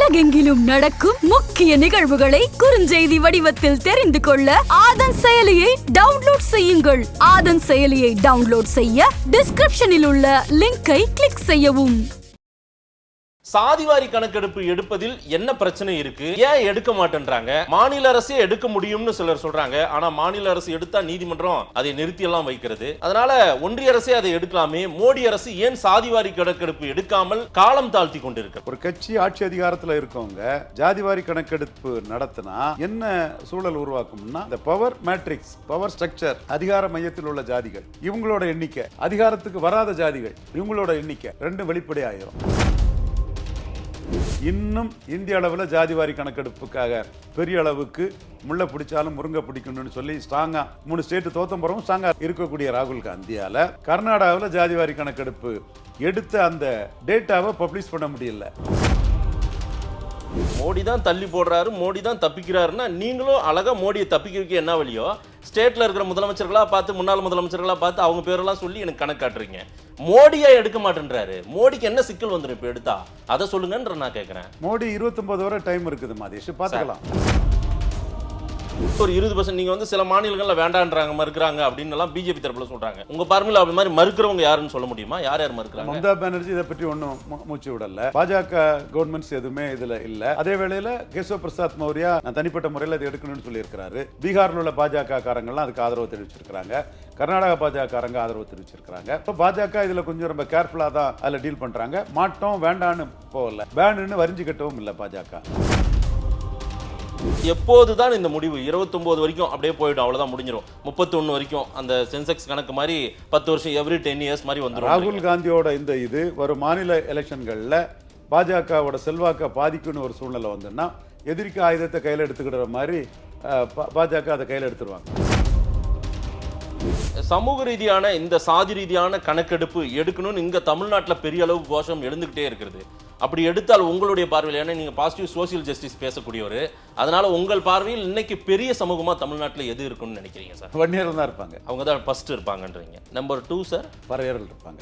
உலகெங்கிலும் நடக்கும் முக்கிய நிகழ்வுகளை குறுஞ்செய்தி வடிவத்தில் தெரிந்து கொள்ள ஆதன் செயலியை டவுன்லோட் செய்யுங்கள். ஆதன் செயலியை டவுன்லோட் செய்ய டிஸ்கிரிப்ஷனில் உள்ள லிங்கை கிளிக் செய்யவும். சாதிவாரி கணக்கெடுப்பு எடுப்பதில் என்ன பிரச்சனை இருக்கு? ஏன் எடுக்க மாட்டேன்றாங்க? மாநில அரசே எடுக்க முடியும்னு சிலர் சொல்றாங்க. ஆனா மாநில அரசு எடுத்தா நீதிமன்றம் அதை நிறுத்தி எல்லாம் வைக்கிறது. அதனால ஒன்றிய அரசே அதை எடுக்கலாமே, மோடி அரசு ஏன் சாதிவாரி கணக்கெடுப்பு எடுக்காமல் காலம் தாழ்த்தி கொண்டிருக்கு? ஒரு கட்சி ஆட்சி அதிகாரத்தில் இருக்கவங்க ஜாதிவாரி கணக்கெடுப்பு நடத்தினா என்ன சூழல் உருவாக்கும்னா, இந்த பவர் மேட்ரிக்ஸ், பவர் ஸ்ட்ரக்சர், அதிகார மையத்தில் உள்ள ஜாதிகள் இவங்களோட எண்ணிக்கை, அதிகாரத்துக்கு வராத ஜாதிகள் இவங்களோட எண்ணிக்கை ரெண்டும் வெளிப்படை ஆயிரும். இன்னும் இந்திய அளவில் ஜாதிவாரி கணக்கெடுப்புக்காக பெரிய அளவுக்கு முள்ள பிடிச்சாலும் முருங்கை பிடிக்கணும்னு சொல்லி ஸ்ட்ராங்கா 3 ஸ்டேட் தோத்தம் போறவும் ஸ்ட்ராங்கா இருக்கக்கூடிய ராகுல் காந்தியால கர்நாடகாவில் ஜாதிவாரி கணக்கெடுப்பு எடுத்த அந்த டேட்டாவை பப்ளிஷ் பண்ண முடியல. மோடி தான் தள்ளி போடுறாரு, மோடி தான் தப்பிக்கிறாருன்னா நீங்களும் அழகா மோடியை தப்பிக்க வைக்க என்ன வழியோ ஸ்டேட்ல இருக்கிற முதலமைச்சர்களா பார்த்து, முன்னாள் முதலமைச்சர்களா பார்த்து அவங்க பேரெல்லாம் சொல்லி எனக்கு கணக்கு காட்டுறீங்க. மோடியா எடுக்க மாட்டேன்றாரு. மோடிக்கு என்ன சிக்கல் வந்துடும் இப்ப எடுத்தா? அதை சொல்லுங்கன்ற நான் கேட்கிறேன். மோடி 29 வரை டைம் இருக்குது மாதேஷ், பாத்துக்கலாம். ஒரு 20% நீங்க வந்து சில மாநிலங்கள்ல வேண்டான்றாங்க, மறுக்கிறாங்க அப்படின்னு எல்லாம் பிஜேபி தரப்புல சொல்றாங்க. உங்க பார்வையில அப்படி மாதிரி மறுக்கிறவங்க யாருன்னு சொல்ல முடியுமா? யார் யார் மறுக்கிறாங்க? மம்தா பானர்ஜி இதை பற்றி ஒன்றும் மூச்சு விடல. பாஜக கவர்மெண்ட்ஸ் எதுவுமே இதுல இல்ல. அதே வேளையில கேசவ பிரசாத் மௌரியா நான் தனிப்பட்ட முறையில் அதை எடுக்கணும்னு சொல்லி இருக்கிறாரு. பீகார்ல உள்ள பாஜக காரங்கள்லாம் அதுக்கு ஆதரவு தெரிவிச்சிருக்காங்க. கர்நாடகா பாஜக காரங்க ஆதரவு தெரிவிச்சிருக்காங்க. இப்போ பாஜக இதுல கொஞ்சம் ரொம்ப கேர்ஃபுல்லா தான் அதுல டீல் பண்றாங்க. மாட்டோம் வேண்டான்னு போகல, பேனுன்னு வரிஞ்சுக்கிட்டவும் இல்லை பாஜக. எப்போதுதான் இந்த முடிவு 29 வரைக்கும் அப்படியே போயிடும், அவ்வளவுதான் முடிஞ்சிடும். 31 வரைக்கும் அந்த சென்செக்ஸ் கணக்கு மாதிரி 10 வருஷம் எவ்ரி 10 இயர்ஸ் மாதிரி வந்துடும். ராகுல் காந்தியோட இந்த இது வரும் மாநில எலெக்ஷன்கள்ல பாஜகவோட செல்வாக்க பாதிக்குன்னு ஒரு சூழ்நிலை வந்துன்னா எதிர்க்கு ஆயுதத்தை கையில் எடுத்துக்கிற மாதிரி பாஜக அதை கையில் எடுத்துருவாங்க. சமூக ரீதியான இந்த சாதி ரீதியான கணக்கெடுப்பு எடுக்கணும்னு இங்க தமிழ்நாட்டில் பெரிய அளவு கோஷம் எழுந்துகிட்டே இருக்கிறது. அப்படி எடுத்தால் உங்களுடைய பார்வையில், ஏன்னா நீங்க பாசிட்டிவ் சோசியல் ஜஸ்டிஸ் பேசக்கூடியவர், அதனால உங்கள் பார்வையில் இன்னைக்கு பெரிய சமூகமா தமிழ்நாட்டில் எது இருக்குன்னு நினைக்கிறீங்க சார்? வன்னியர்கள் தான் இருப்பாங்க. அவங்க தான் ஃபர்ஸ்ட் இருப்பாங்கன்றீங்க. நம்பர் 2 சார், பறையர்கள் இருப்பாங்க.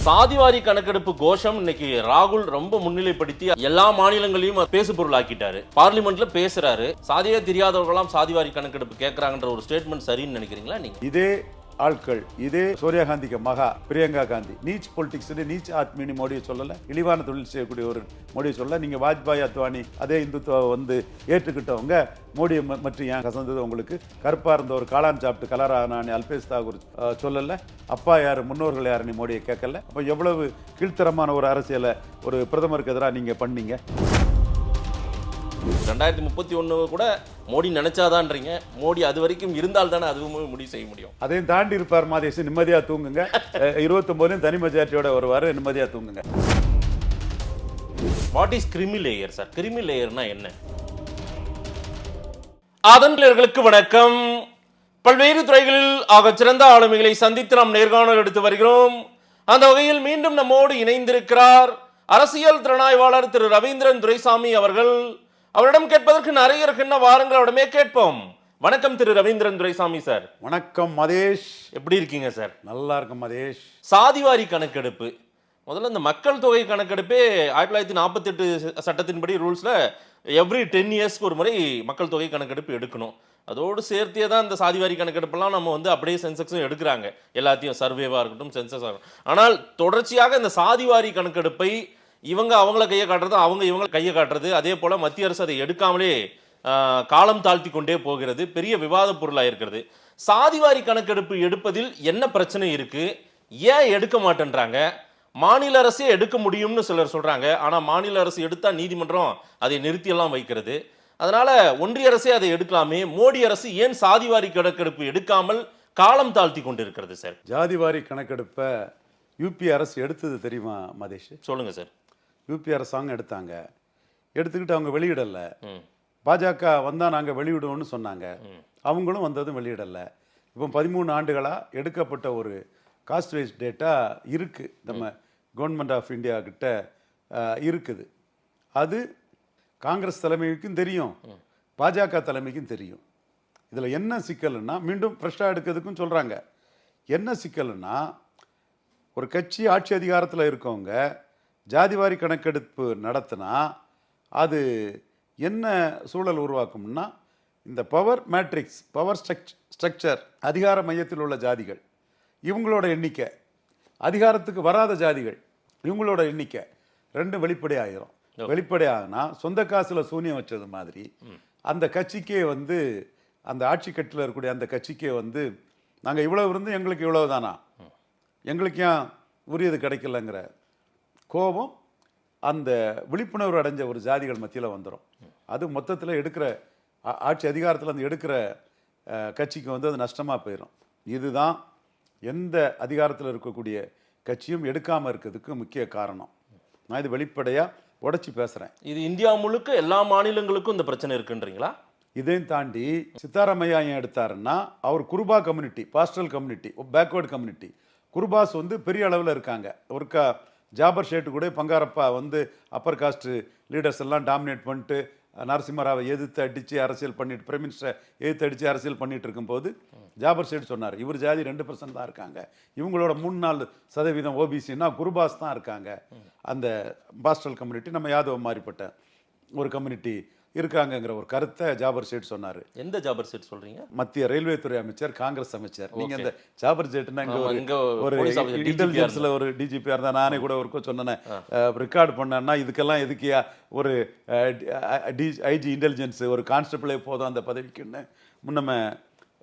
சாதிவாரி கணக்கெடுப்பு கோஷம் இன்னைக்கு ராகுல் ரொம்ப முன்னிலைப்படுத்தி எல்லா மாநிலங்களையும் பேசு பொருள் ஆக்கிட்டாரு. பார்லிமெண்ட்ல பேசுறாரு. சாதியே தெரியாதவர்களாம் சாதிவாரி கணக்கெடுப்பு கேட்கறாங்கன்ற ஒரு ஸ்டேட்மெண்ட் சரின்னு நினைக்கிறீங்களா நீங்க? இதே ஆட்கள், இதே சோனியா காந்திக்கு மகா பிரியங்கா காந்தி நீச் பொலிட்டிக்ஸ், நீச் ஆத்மினி மோடியை சொல்லல, இழிவான தொழில் செய்யக்கூடிய ஒரு மோடியை சொல்ல. நீங்க வாஜ்பாய், அத்வானி அதே இந்துத்துவ வந்து ஏற்றுக்கிட்டவங்க மோடியை மற்றும் ஏன் கசந்தது உங்களுக்கு? கருப்பா இருந்த ஒரு காளான் சாப்பிட்டு கலரானானே அல்பேஷ் தாகூர் சொல்லல. அப்பா யாரு, முன்னோர்கள் யாரு, நீ மோடியை கேட்கல. அப்ப எவ்வளவு கீழ்த்தரமான ஒரு அரசியலை ஒரு பிரதமருக்கு எதிராக நீங்க பண்ணீங்க. 2031 கூட மோடி நினைச்சாதான்றீங்க. மோடி அது வரைக்கும் இருந்தால் தானே அதுவும் முடிவு செய்ய முடியும். அதையும் தாண்டி இருப்பார் மாதேஷ். நிம்மதியா தூங்குங்க. 29 தனி மெஜாரிட்டியோட வருவாரு. நிம்மதியா தூங்குங்க. What is creamy layer sir? Creamy லேயர்னா என்ன? ஆதன்களுக்கு வணக்கம். பல்வேறு துறைகளில் ஆக சிறந்த ஆளுமைகளை சந்தித்து நாம் நேர்காணல் எடுத்து வருகிறோம். அந்த வகையில் மீண்டும் நம்மோடு இணைந்திருக்கிறார் அரசியல் திறனாய்வாளர் திரு ரவீந்திரன் துரைசாமி அவர்கள். அவரிடம் கேட்பதற்கு நிறைய இருக்குன்னா வாருங்கள், அவரிடமே கேட்போம். வணக்கம் திரு ரவீந்திரன் துரைசாமி சார். வணக்கம் மதேஷ். எப்படி இருக்கீங்க சார்? நல்லா இருக்கும் மதேஷ். சாதிவாரி கணக்கெடுப்பு, முதல்ல இந்த மக்கள் தொகை கணக்கெடுப்பே 1948 சட்டத்தின்படி ரூல்ஸ்ல எவ்ரி 10 இயர்ஸ்க்கு ஒரு முறை மக்கள் தொகை கணக்கெடுப்பு எடுக்கணும். அதோடு சேர்த்தே தான் இந்த சாதிவாரி கணக்கெடுப்பெல்லாம் நம்ம வந்து அப்படியே சென்செக்ஸும் எடுக்கிறாங்க, எல்லாத்தையும் சர்வேவாக இருக்கட்டும், சென்சஸ் ஆகட்டும். ஆனால் தொடர்ச்சியாக இந்த சாதிவாரி கணக்கெடுப்பை இவங்க அவங்கள கையை காட்டுறது, அவங்க இவங்க கையை காட்டுறது, அதே போல மத்திய அரசு அதை எடுக்காமலே காலம் தாழ்த்தி கொண்டே போகிறது, பெரிய விவாத பொருளாக இருக்கிறது. சாதிவாரி கணக்கெடுப்பு எடுப்பதில் என்ன பிரச்சனை இருக்கு? ஏன் எடுக்க மாட்டேன்றாங்க? மாநில அரசே எடுக்க முடியும்னு சிலர் சொல்றாங்க. ஆனா மாநில அரசு எடுத்தா நீதிமன்றம் அதை நிறுத்தி எல்லாம் வைக்கிறது. அதனால ஒன்றிய அரசே அதை எடுக்கலாமே, மோடி அரசு ஏன் சாதிவாரி கணக்கெடுப்பு எடுக்காமல் காலம் தாழ்த்தி கொண்டிருக்கிறது சார்? ஜாதிவாரி கணக்கெடுப்பை யூபி அரசு எடுத்தது தெரியுமா மதேஷ்? சொல்லுங்க சார். யூபி அரசாங்கம் எடுத்தாங்க. எடுத்துக்கிட்டு அவங்க வெளியிடல. பாஜக வந்தா நாங்க வெளியிடுவோம்னு சொன்னாங்க. அவங்களும் வந்ததும் வெளியிடல. இப்போ 13 ஆண்டுகளா எடுக்கப்பட்ட ஒரு காஸ்ட் வைஸ் டேட்டா இருக்கு, நம்ம கவர்மெண்ட் ஆஃப் இந்தியா கிட்ட இருக்குது. அது காங்கிரஸ் தலைமைக்கும் தெரியும், பாஜக தலைமைக்கும் தெரியும். இதுல என்ன சிக்கல்னா, மீண்டும் ஃப்ரெஷ்ஷாக எடுக்கிறதுக்கும் சொல்றாங்க. என்ன சிக்கல்னா, ஒரு கட்சி ஆட்சி அதிகாரத்தில் இருக்கவங்க ஜாதிவாரி கணக்கெடுப்பு நடத்தினா அது என்ன சூழல் உருவாக்கும்னா, இந்த பவர் மேட்ரிக்ஸ், பவர் ஸ்ட்ரக்சர், அதிகார மையத்தில் உள்ள ஜாதிகள் இவங்களோட எண்ணிக்கை, அதிகாரத்துக்கு வராத ஜாதிகள் இவங்களோட எண்ணிக்கை ரெண்டும் வெளிப்படையாயிரும். வெளிப்படையாகனா சொந்த காசுல சூனியம் வச்சது மாதிரி அந்த கட்சிக்கே வந்து, அந்த ஆட்சி கட்டில் இருக்கக்கூடிய அந்த கட்சிக்கே வந்து, நாங்கள் இவ்வளவு இருந்து எங்களுக்கு இவ்வளவு தானா, எங்களுக்கு ஏன் உரியது கிடைக்கலங்கிற கோபம் அந்த விழிப்புணர்வு அடைஞ்ச ஒரு ஜாதிகள் மத்தியில் வந்துடும். அது மொத்தத்தில் எடுக்கிற ஆட்சி அதிகாரத்தில் அந்த எடுக்கிற கட்சிக்கு வந்து அது நஷ்டமாக போயிடும். இதுதான் எந்த அதிகாரத்தில் இருக்கக்கூடிய கட்சியும் எடுக்காமல் இருக்கிறதுக்கு முக்கிய காரணம். நான் இது வெளிப்படையாக உடைச்சி பேசுகிறேன். இது இந்தியா முழுக்க எல்லா மாநிலங்களுக்கும் இந்த பிரச்சனை இருக்குன்றீங்களா? இதையும் தாண்டி சித்தாராமையா ஏன் எடுத்தாருன்னா, அவர் Kuruba community, pastoral community, backward community, Kurubas வந்து பெரிய அளவில் இருக்காங்க. ஒருக்கா ஜாபர் ஷேட்டு கூட பங்காரப்பா வந்து அப்பர் காஸ்ட் லீடர்ஸ் எல்லாம் டாமினேட் பண்ணிட்டு நரசிம்மராவை எதிர்த்து அடித்து அரசியல் பண்ணிட்டு, பிரைம் மினிஸ்டரை எதிர்த்து அடித்து அரசியல் பண்ணிட்டு இருக்கும்போது ஜாபர் ஷேட் சொன்னார், இவர் ஜாதி 2% தான் இருக்காங்க, இவங்களோட 3-4% ஓபிசின்னா குருபாஸ் தான் இருக்காங்க. அந்த பாஸ்டல் கம்யூனிட்டி நம்ம யாதவ் மாறிப்பட்ட ஒரு கம்யூனிட்டி இருக்காங்கங்கிற ஒரு கருத்தை ஜாபர் ஷேட் சொன்னார். எந்த ஜாபர் ஷேட் சொல்றீங்க? மத்திய ரயில்வே துறை அமைச்சர், காங்கிரஸ் அமைச்சர். நீங்க இந்த ஜாபர் ஷேட்னா ஒரு இன்டெலிஜென்ஸ்ல ஒரு டிஜிபியா இருந்தா, நானே கூட ஒரு சொன்னேன் ரெக்கார்டு பண்ணேன்னா, இதுக்கெல்லாம் எதுக்கியா ஒரு ஐஜி இன்டெலிஜென்ஸ், ஒரு கான்ஸ்டபிளே போதும் அந்த பதவிக்குன்னு முன்னமே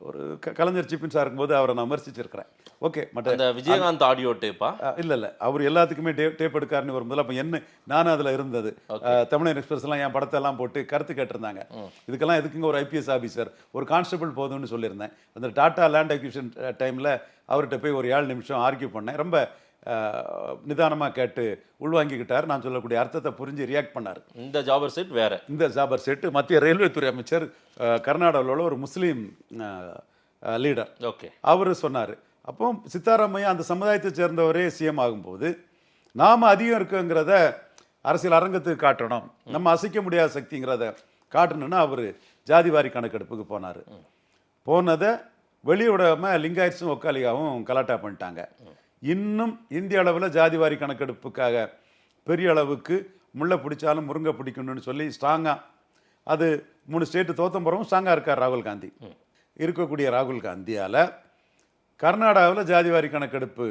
ஒரு கலைஞர் சீஃப் மினிஸ்டர் இருக்கும்போது அவரை நான் விமர்சிச்சிருக்கிறேன். ஓகே, மற்ற விஜயகாந்த் ஆடியோ டேப்பா இல்ல அவர் எல்லாத்துக்குமே டேப் எடுக்காருன்னு வரும்போது அப்ப என்ன நானும் அதுல இருந்தது. தமிழன் எக்ஸ்பிரஸ் எல்லாம் என் படத்தை எல்லாம் போட்டு கருத்து கேட்டிருந்தாங்க. இதுக்கெல்லாம் எதுக்குங்க ஒரு ஐபிஎஸ் ஆஃபீஸர், ஒரு கான்ஸ்டபிள் போதும்னு சொல்லியிருந்தேன். அந்த டாடா லேண்ட் அக்விசிஷன் டைம்ல அவர்கிட்ட போய் ஒரு 7 நிமிஷம் ஆர்கியூ பண்ணேன். ரொம்ப நிதானமாக கேட்டு உள்வாங்கிக்கிட்டார். நான் சொல்லக்கூடிய அர்த்தத்தை புரிஞ்சு ரியாக்ட் பண்ணார். இந்த ஜாபர் செட் வேற. இந்த ஜாபர் செட் மத்திய ரயில்வே துறை அமைச்சர், கர்நாடகாவில் ஒரு முஸ்லீம் லீடர். ஓகே, அவர் சொன்னார். அப்போ சித்தாராமையா அந்த சமுதாயத்தை சேர்ந்தவரே சிஎம் ஆகும்போது நாம அதிகம் இருக்குங்கிறத அரசியல் அரங்கத்துக்கு காட்டணும், நம்ம அசைக்க முடியாத சக்திங்கிறத காட்டணும்னா அவர் ஜாதிவாரி கணக்கெடுப்புக்கு போனார். போனதை வெளியிடாம லிங்காயட்ஸும் ஒக்காலிகாவும் கலாட்டா பண்ணிட்டாங்க. இன்னும் இந்திய அளவில் ஜாதிவாரி கணக்கெடுப்புக்காக பெரிய அளவுக்கு முள்ளை பிடிச்சாலும் முருங்கை பிடிக்கணும்னு சொல்லி ஸ்ட்ராங்காக, அது 3 ஸ்டேட்டு தோத்தம்புறவும் ஸ்ட்ராங்காக இருக்கார் ராகுல் காந்தி. இருக்கக்கூடிய ராகுல் காந்தியால் கர்நாடகாவில் ஜாதிவாரி கணக்கெடுப்பு